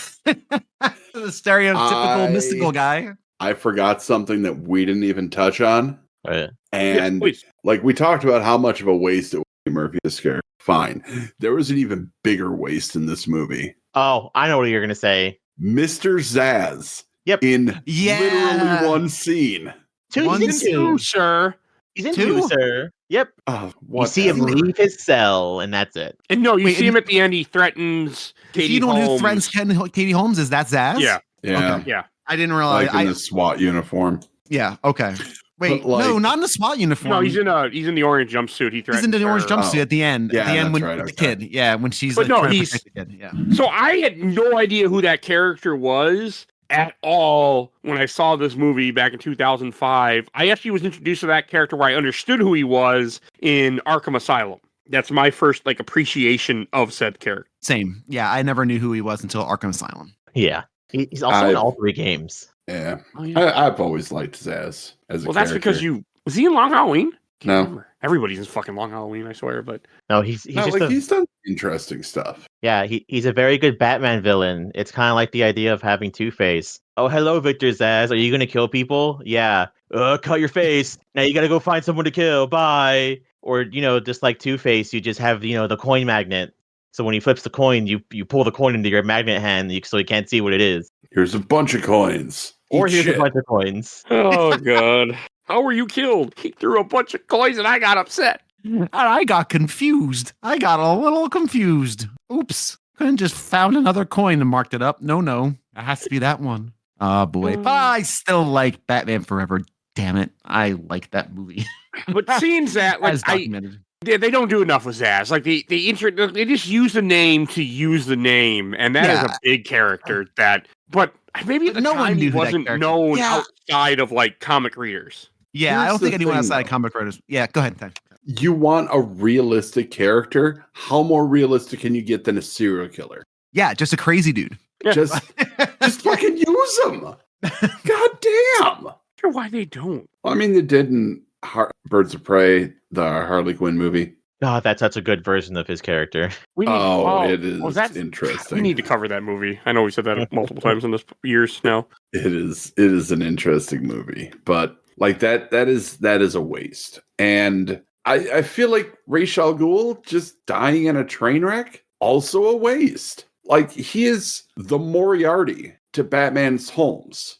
stereotypical mystical guy. I forgot something that we didn't even touch on. Right. And we talked about how much of a waste it was Murphy to scare. Fine. There was an even bigger waste in this movie. Oh, I know what you're going to say. Mr. Zaz. Yep. In literally one scene. Two, sir. He's in two, sir. Yep. You see him leave his cell, and that's it. And no, you see him at the end. He threatens Katie Holmes. You know who threatens Katie Holmes? Is that Zaz? Yeah. Okay. Yeah. I didn't realize. Like in the SWAT uniform. Yeah. Okay. Wait, no, not in the SWAT uniform. No, he's in the orange jumpsuit. He's in the orange jumpsuit at the end. Yeah, at the end when right, the kid. Yeah, when she's trying to protect the kid. Yeah. So I had no idea who that character was at all when I saw this movie back in 2005. I actually was introduced to that character where I understood who he was in Arkham Asylum. That's my first appreciation of said character. Same. Yeah, I never knew who he was until Arkham Asylum. Yeah. He's also in all three games. Yeah. I've always liked Zaz as a character. Well, that's because was he in Long Halloween? No. Remember. Everybody's in fucking Long Halloween, I swear, but no, he's done interesting stuff. Yeah, he's a very good Batman villain. It's kind of like the idea of having Two-Face. Oh, hello, Victor Zaz. Are you going to kill people? Yeah. Cut your face. Now you got to go find someone to kill. Bye. Or, just like Two-Face, you just have, the coin magnet. So when he flips the coin, you pull the coin into your magnet hand so you can't see what it is. Here's a bunch of coins. Or here's a bunch of coins. Oh, God. How were you killed? He threw a bunch of coins and I got upset. And I got confused. I got a little confused. Oops. Couldn't just found another coin and marked it up. No. It has to be that one. Oh, boy. But I still like Batman Forever. Damn it. I like that movie. But seeing that, they don't do enough with Zaz. They just use the name to use the name. And that is a big character but maybe at the time he wasn't known outside of comic readers. Yeah, I don't think anyone outside of comic readers. Yeah, go ahead. You want a realistic character? How more realistic can you get than a serial killer? Yeah, just a crazy dude. Yeah. Just fucking use him. God damn. Sure, why they don't? Well, I mean, they did in Birds of Prey, the Harley Quinn movie. Oh, that's such a good version of his character. It is interesting. We need to cover that movie. I know we said that multiple times in this years now. It is an interesting movie, but that is a waste. And I feel like Ra's al Ghul just dying in a train wreck, also a waste. He is the Moriarty to Batman's Holmes.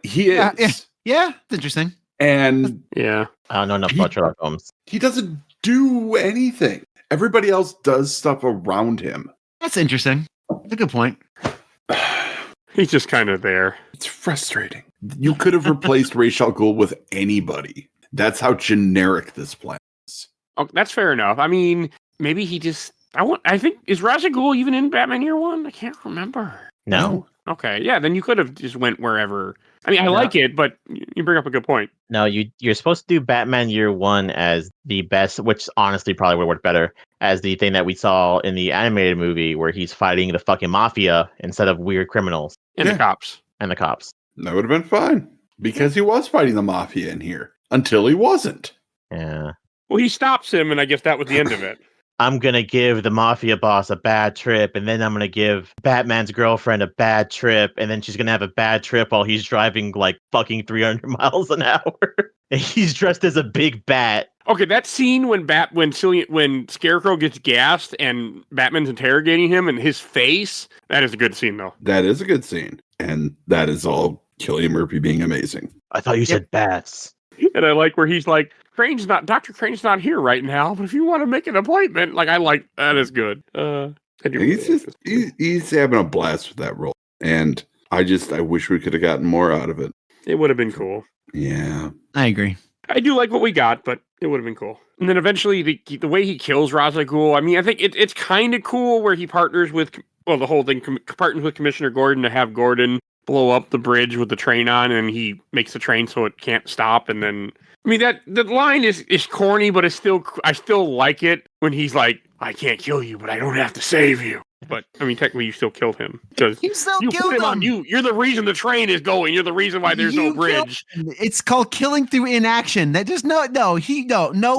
He is. Yeah, it's interesting. And I don't know enough about Sherlock Holmes. He doesn't do anything. Everybody else does stuff around him. That's interesting. That's a good point. He's just kind of there. It's frustrating. You could have replaced Ra's al Ghul with anybody. That's how generic this plan is. Oh, that's fair enough. I mean, maybe he just... I think... Is Ra's al Ghul even in Batman Year One? I can't remember. No. Okay, yeah, then you could have just went wherever. I mean, I like it, but you bring up a good point. No, you're supposed to do Batman Year One as the best, which honestly probably would work better as the thing that we saw in the animated movie where he's fighting the fucking mafia instead of weird criminals And the cops. and the cops. That would have been fine because he was fighting the mafia in here until he wasn't. Yeah. Well, he stops him, and I guess that was the end of it. I'm going to give the mafia boss a bad trip, and then I'm going to give Batman's girlfriend a bad trip, and then she's going to have a bad trip while he's driving like fucking 300 miles an hour. And he's dressed as a big bat. Okay, that scene when Scarecrow gets gassed and Batman's interrogating him and his face, that is a good scene, though. That is a good scene. And that is all Cillian Murphy being amazing. I thought you said bats. And I like where he's like, Dr. Crane's not here right now, but if you want to make an appointment, like, I like, that is good. He's having a blast with that role. And I wish we could have gotten more out of it. It would have been cool. Yeah. I agree. I do like what we got, but it would have been cool. And then eventually, the way he kills Ra's al Ghul, I mean, I think it's kind of cool where he partners with, the whole thing, partners with Commissioner Gordon to have Gordon blow up the bridge with the train on, and he makes the train so it can't stop, and then... I mean, the line is corny, but I still like it when he's like, I can't kill you, but I don't have to save you. But, I mean, technically, you still killed him. Because You still you killed put him him. on you. You're the reason the train is going. You're the reason why there's no bridge. It's called killing through inaction. That just no,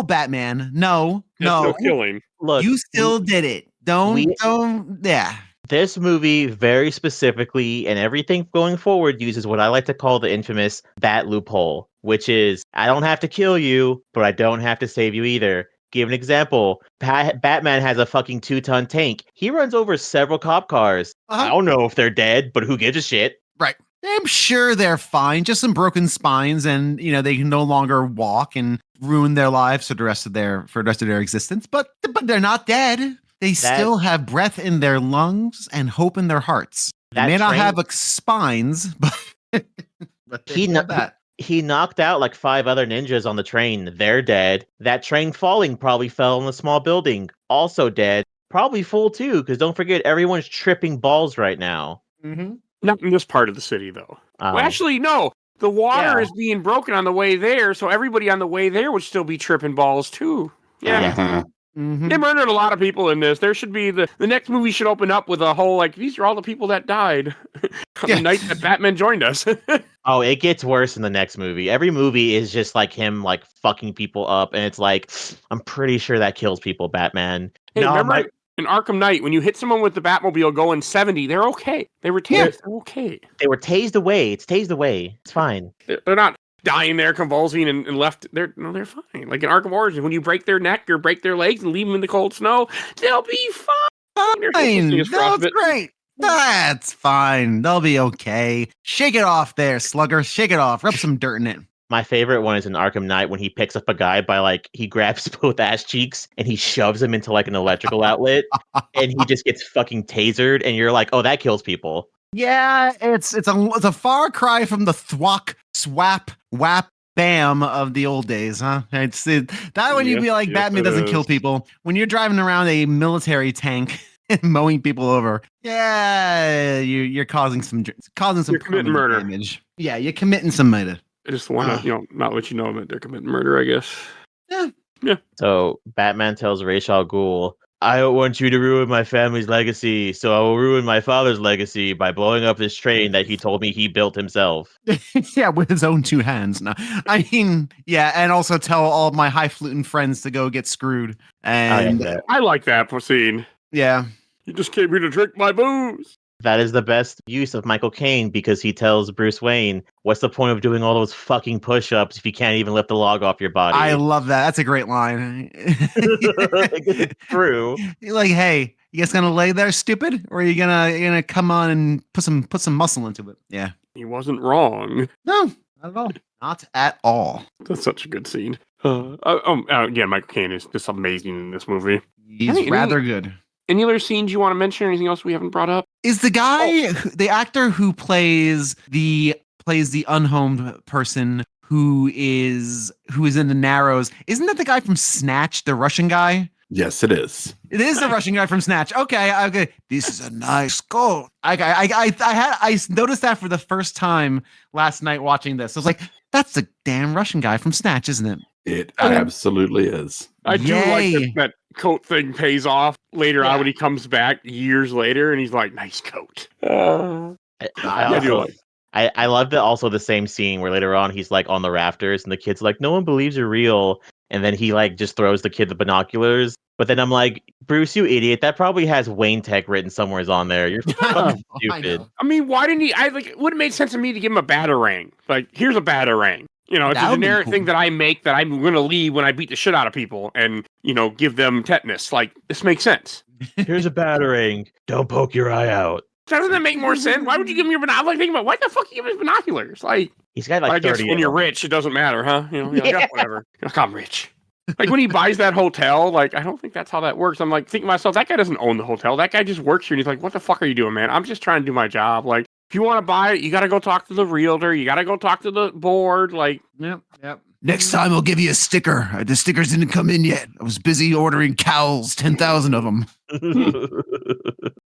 Batman. No. Still killing. Look, You still did it. Yeah. This movie very specifically and everything going forward uses what I like to call the infamous bat loophole, which is I don't have to kill you, but I don't have to save you either. Give an example. Batman has a fucking 2-ton tank. He runs over several cop cars. I don't know if they're dead, but who gives a shit? Right. I'm sure they're fine. Just some broken spines, and they can no longer walk and ruin their lives for the rest of their existence. But they're not dead. They still have breath in their lungs and hope in their hearts. They may not have spines, but he knocked out like 5 other ninjas on the train. They're dead. That train falling probably fell in a small building. Also dead. Probably full too, because don't forget, everyone's tripping balls right now. Mm-hmm. Not in this part of the city, though. Well, actually, no. The water is being broken on the way there, so everybody on the way there would still be tripping balls, too. Yeah. Uh-huh. Mm-hmm. They murdered a lot of people in this. There should be the next movie should open up with a whole, like, these are all the people that died on the night that Batman joined us. Oh, it gets worse in the next movie. Every movie is just like him, like, fucking people up, and it's like, I'm pretty sure that kills people, Batman. Hey, remember in Arkham Knight, when you hit someone with the Batmobile going 70, they're okay. They were tased. They're okay. They were tased away. It's tased away. It's fine. They're not dying there, convulsing and left. They're fine. Like in Arkham Origins, when you break their neck or break their legs and leave them in the cold snow, they'll be fine. That's great. That's fine. They'll be okay. Shake it off there, Slugger. Shake it off. Rub some dirt in it. My favorite one is in Arkham Knight when he picks up a guy by like he grabs both ass cheeks and he shoves him into like an electrical outlet and he just gets fucking tasered and you're like, oh, that kills people. Yeah, it's a far cry from the thwack, swap, whap, bam of the old days, huh? That when you'd be like, Batman doesn't kill people. When you're driving around a military tank and mowing people over, yeah, you're causing some you're committing murder. Damage. Yeah, you're committing some murder. I just want to, not let you know that they're committing murder, I guess. Yeah. So Batman tells Ra's al Ghul, I don't want you to ruin my family's legacy, so I will ruin my father's legacy by blowing up this train that he told me he built himself. Yeah, with his own 2 hands. No, I mean, yeah, and also tell all of my highfalutin friends to go get screwed. And I like that scene. Yeah. You just came here to drink my booze. That is the best use of Michael Caine because he tells Bruce Wayne, what's the point of doing all those fucking push-ups if you can't even lift the log off your body? I love that. That's a great line. It's true. You're like, hey, you guys gonna lay there stupid? Or are you gonna come on and put some muscle into it? Yeah. He wasn't wrong. No, not at all. Not at all. That's such a good scene. Again, Michael Caine is just amazing in this movie. He's rather good. Any other scenes you want to mention? Anything else we haven't brought up? Is the guy, the actor who plays the unhomed person who is in the Narrows? Isn't that the guy from Snatch, the Russian guy? Yes, it is. It is the Russian guy from Snatch. Okay. This is a nice coat. I noticed that for the first time last night watching this. I was like, that's the damn Russian guy from Snatch, isn't it? It absolutely is. I do like that coat thing pays off later on when he comes back years later and he's like, nice coat. I love that also the same scene where later on he's like on the rafters and the kid's like, no one believes you're real. And then he like just throws the kid the binoculars. But then I'm like, Bruce, you idiot. That probably has Wayne Tech written somewhere on there. You're fucking stupid. I mean, why didn't he? It would have made sense to me to give him a batarang. Like, here's a batarang. You know, it's a generic thing that I make that I'm going to leave when I beat the shit out of people and, you know, give them tetanus. Like, this makes sense. Here's a batarang. Don't poke your eye out. Doesn't that make more sense? Why would you give him your binoculars? Like, think about why the fuck you give him his binoculars? Like, he's got like I guess when you're rich, it doesn't matter, huh? You know, whatever. Like, I'm rich. Like when he buys that hotel, like I don't think that's how that works. I'm like thinking to myself, that guy doesn't own the hotel. That guy just works here. And he's like, what the fuck are you doing, man? I'm just trying to do my job. Like, if you want to buy it, you got to go talk to the realtor. You got to go talk to the board. Like, yep. Next time I'll give you a sticker. The stickers didn't come in yet. I was busy ordering cows, 10,000 of them.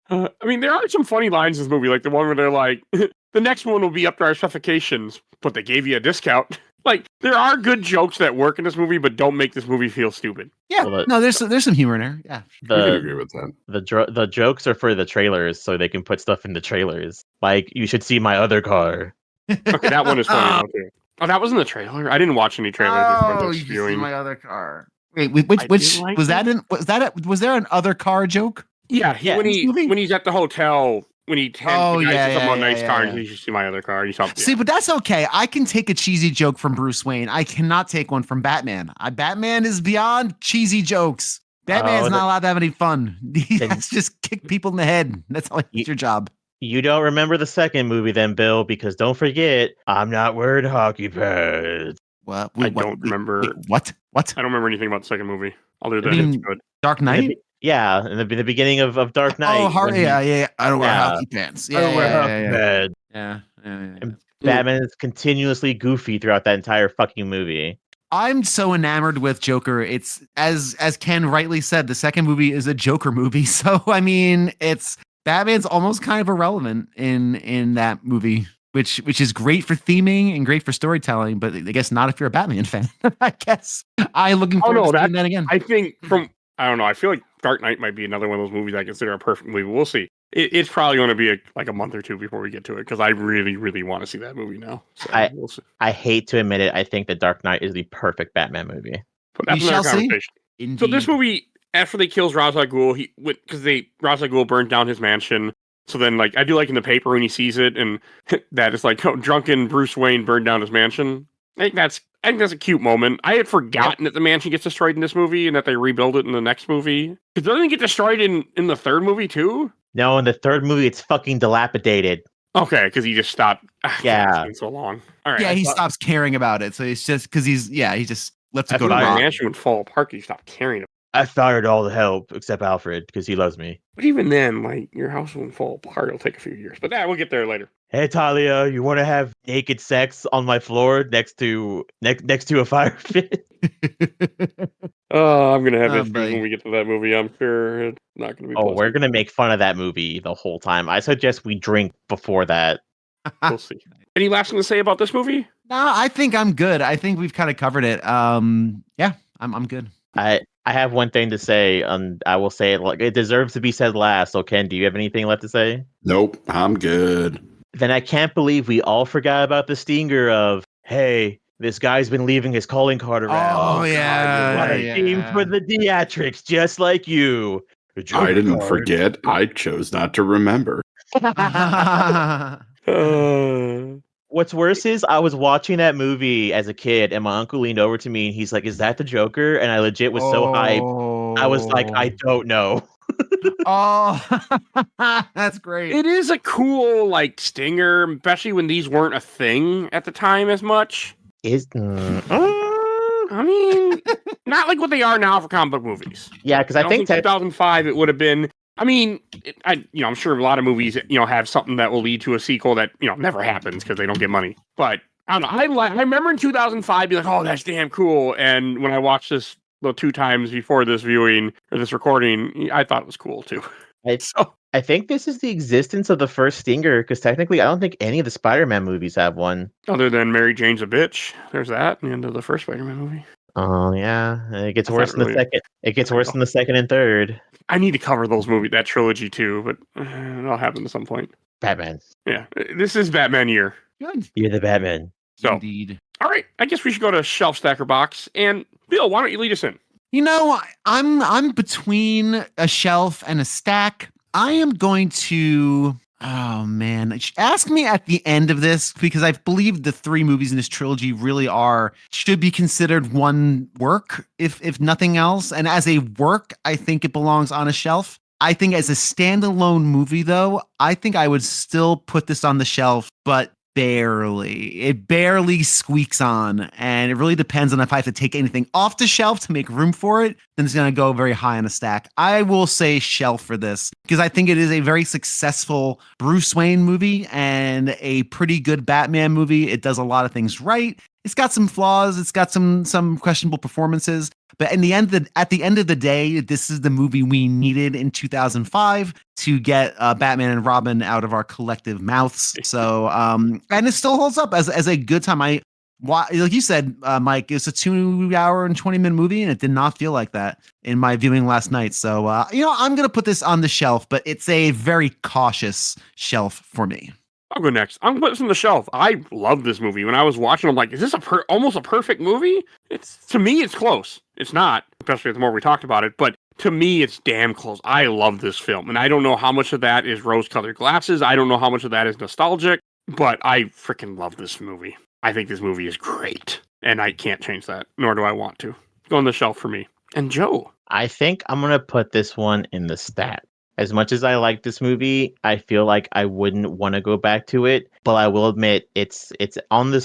I mean, there are some funny lines in this movie, like the one where they're like, the next one will be up to our specifications, but they gave you a discount. Like, there are good jokes that work in this movie, but don't make this movie feel stupid. Yeah, there's some humor in there. Yeah, I can agree with that. The jokes are for the trailers, so they can put stuff in the trailers. Like, you should see my other car. Okay, that one is funny. Okay. Oh, that was in the trailer. I didn't watch any trailers. Oh, you should see my other car. Wait, which like was that? Was there an other car joke? Yeah, when he's at the hotel. When he hands the guy something on nice car, and you should see my other car. See, but that's okay. I can take a cheesy joke from Bruce Wayne. I cannot take one from Batman. Batman is beyond cheesy jokes. Batman's not allowed to have any fun. He has to just kick people in the head. That's all. It's your job. You don't remember the second movie then, Bill, because don't forget, I'm not wearing hockey pads. What? I don't remember. What? I don't remember anything about the second movie. Other than it's good. Dark Knight? Yeah, in the beginning of Dark Knight. Oh, Harley, yeah. I don't wear hockey pants. I don't wear hockey pads. Yeah. Batman is continuously goofy throughout that entire fucking movie. I'm so enamored with Joker. It's as Ken rightly said, the second movie is a Joker movie. So I mean, it's Batman's almost kind of irrelevant in that movie, which is great for theming and great for storytelling, but I guess not if you're a Batman fan. I guess I'm looking forward to seeing that again. I think I don't know. I feel like Dark Knight might be another one of those movies I consider a perfect movie. We'll see. It's probably going to be a month or two before we get to it because I really, really want to see that movie now. So we'll see. I hate to admit it. I think that Dark Knight is the perfect Batman movie. But that's another conversation. So this movie, after they kills Ra's al Ghul, Ra's al Ghul burned down his mansion. So then, like, I do like in the paper when he sees it, and that is like, drunken Bruce Wayne burned down his mansion. I think that's a cute moment. I had forgotten that the mansion gets destroyed in this movie and that they rebuild it in the next movie. Because doesn't it get destroyed in the third movie too? No, in the third movie, it's fucking dilapidated. Okay, because he just stopped. Yeah. It's been so long. All right. Yeah, he stops caring about it. So it's just because he just lets it go to the mansion would fall apart because he stopped caring about it. I fired all the help except Alfred because he loves me. But even then, like, your house won't fall apart. It'll take a few years. But we'll get there later. Hey, Talia, you want to have naked sex on my floor next to a fire pit? Oh, I'm gonna have issues when we get to that movie. I'm sure it's not gonna be. Oh, we're gonna make fun of that movie the whole time. I suggest we drink before that. We'll see. Any last thing to say about this movie? No, I think I'm good. I think we've kind of covered it. Yeah, I'm good. I have one thing to say, and I will say it like it deserves to be said last. So, Ken, do you have anything left to say? Nope, I'm good. Then I can't believe we all forgot about the stinger of, hey, this guy's been leaving his calling card around. Oh, yeah. I came for the theatrics, just like you. I didn't forget. I chose not to remember. What's worse is I was watching that movie as a kid, and my uncle leaned over to me, and he's like, "Is that the Joker?" And I legit was so hyped. I was like, "I don't know." Oh, that's great. It is a cool, like, stinger, especially when these weren't a thing at the time as much. I mean, not like what they are now for comic book movies. Yeah, because I think 2005 it would have been. I mean, I'm sure a lot of movies, have something that will lead to a sequel that, never happens because they don't get money. But I don't know. I remember in 2005 being like, oh, that's damn cool. And when I watched this the 2 times before this viewing or this recording, I thought it was cool too. I think this is the existence of the first Stinger, because technically I don't think any of the Spider-Man movies have one. Other than Mary Jane's a bitch. There's that, the end of the first Spider-Man movie. Oh yeah, it gets worse in the second. It gets worse in the second and third. I need to cover those movies, that trilogy too, but that'll happen at some point. Batman. Yeah, this is Batman year. Good. You're the Batman. So, Indeed. All right, I guess we should go to Shelf Stacker Box. And Bill, why don't you lead us in? You know, I'm between a shelf and a stack. I am going to, oh man, ask me at the end of this, because I believe the 3 movies in this trilogy really should be considered one work, if nothing else. And as a work, I think it belongs on a shelf. I think as a standalone movie, though, I think I would still put this on the shelf, but barely. It barely squeaks on, and it really depends on if I have to take anything off the shelf to make room for it, then it's going to go very high on a stack. I will say shelf for this, because I think it is a very successful Bruce Wayne movie and a pretty good Batman movie. It does a lot of things right. It's got some flaws. It's got some questionable performances. But at the end of the day, this is the movie we needed in 2005 to get Batman and Robin out of our collective mouths. So, and it still holds up as a good time. Like you said, Mike, it's a 2-hour and 20-minute movie, and it did not feel like that in my viewing last night. So, I'm going to put this on the shelf, but it's a very cautious shelf for me. I'll go next. I'm putting this on the shelf. I love this movie. When I was watching, I'm like, is this almost a perfect movie? To me, it's close. It's not, especially the more we talked about it, but to me, it's damn close. I love this film, and I don't know how much of that is rose-colored glasses. I don't know how much of that is nostalgic, but I freaking love this movie. I think this movie is great, and I can't change that, nor do I want to. Go on the shelf for me. And Joe? I think I'm going to put this one in the stack. As much as I like this movie, I feel like I wouldn't want to go back to it. But I will admit, it's on the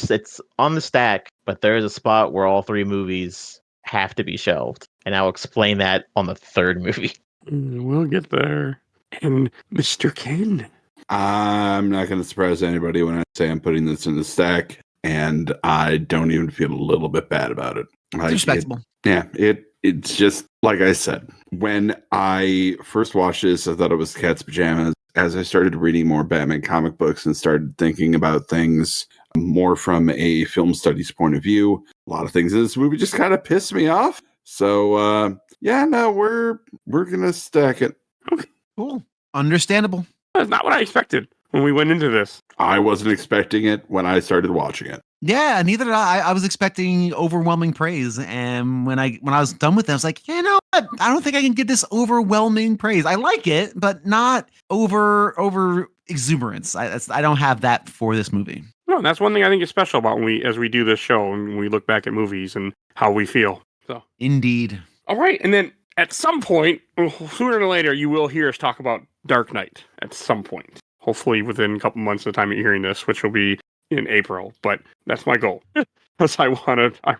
stack. But there is a spot where all 3 movies have to be shelved, and I'll explain that on the 3rd movie. We'll get there. And Mr. Ken. I'm not going to surprise anybody when I say I'm putting this in the stack, and I don't even feel a little bit bad about it. It's respectable. It's just, like I said, when I first watched this, I thought it was cat's pajamas. As I started reading more Batman comic books and started thinking about things more from a film studies point of view, a lot of things in this movie just kind of pissed me off. So, we're going to stack it. Okay. Cool. Understandable. That's not what I expected when we went into this. I wasn't expecting it when I started watching it. Yeah, neither did I. I was expecting overwhelming praise, and when I was done with it, I was like, you know what? I don't think I can get this overwhelming praise. I like it, but not over exuberance. I don't have that for this movie. No, that's one thing I think is special about as we do this show and we look back at movies and how we feel. So Indeed. All right, and then at some point, sooner or later, you will hear us talk about Dark Knight at some point. Hopefully within a couple months of the time you're hearing this, which will be in April, but that's my goal. Because I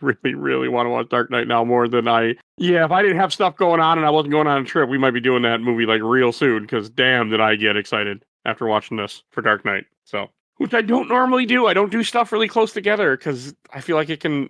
really, really want to watch Dark Knight now more than if I didn't have stuff going on and I wasn't going on a trip, we might be doing that movie like real soon, because damn did I get excited after watching this for Dark Knight. So, which I don't normally do. I don't do stuff really close together because I feel like it can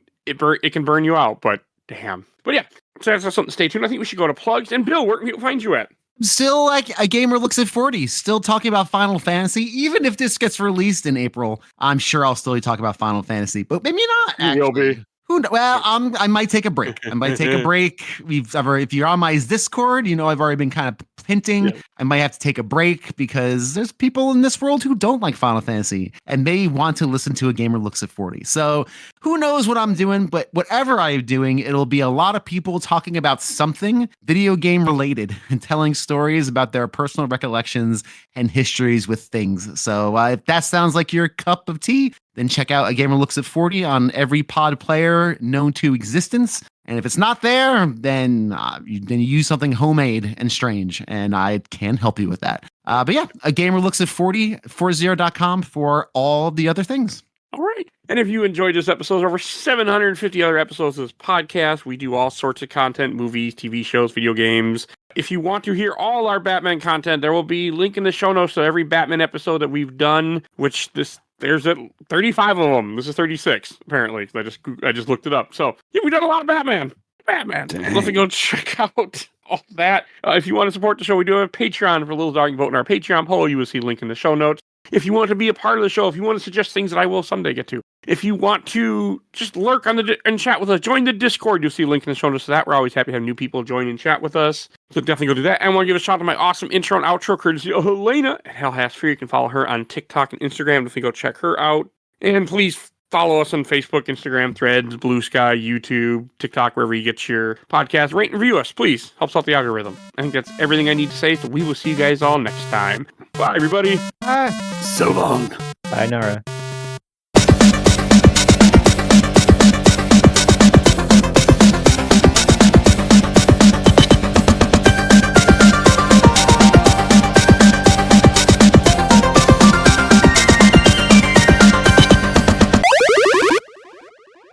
burn you out, but damn. But yeah, so that's something to stay tuned. I think we should go to plugs. And Bill, where can people find you at? Still like a gamer looks at 40, still talking about Final Fantasy. Even if this gets released in April, I'm sure I'll still talk about Final Fantasy, but maybe not. You will be. Well, I might take a break. If you're on my Discord, I've already been kind of hinting. Yeah. I might have to take a break because there's people in this world who don't like Final Fantasy and may want to listen to a gamer looks at 40. So who knows what I'm doing, but whatever I'm doing, it'll be a lot of people talking about something video game related and telling stories about their personal recollections and histories with things. So if that sounds like your cup of tea, then check out A Gamer Looks at 40 on every pod player known to existence. And if it's not there, then you use something homemade and strange, and I can help you with that. But yeah, A Gamer Looks at 40.com for all the other things. All right. And if you enjoyed this episode, there's over 750 other episodes of this podcast. We do all sorts of content, movies, TV shows, video games. If you want to hear all our Batman content, there will be a link in the show notes to every Batman episode that we've done, which there's 35 of them. This is 36, apparently. I just looked it up. So, yeah, we've done a lot of Batman. Batman. Dang. Definitely go check out all that. If you want to support the show, we do have Patreon for Little Dog. You vote in our Patreon poll. You will see a link in the show notes. If you want to be a part of the show, if you want to suggest things that I will someday get to, if you want to just lurk on and chat with us, join the Discord. You'll see a link in the show notes to that. We're always happy to have new people join and chat with us. So definitely go do that. And I want to give a shout out to my awesome intro and outro courtesy of Helena at Hell Has Fear. You can follow her on TikTok and Instagram. Definitely go check her out. And please follow us on Facebook, Instagram, Threads, Blue Sky, YouTube, TikTok, wherever you get your podcast. Rate and review us, please. Helps out the algorithm. I think that's everything I need to say. So we will see you guys all next time. Bye, everybody. Bye. So long. Bye, Nora.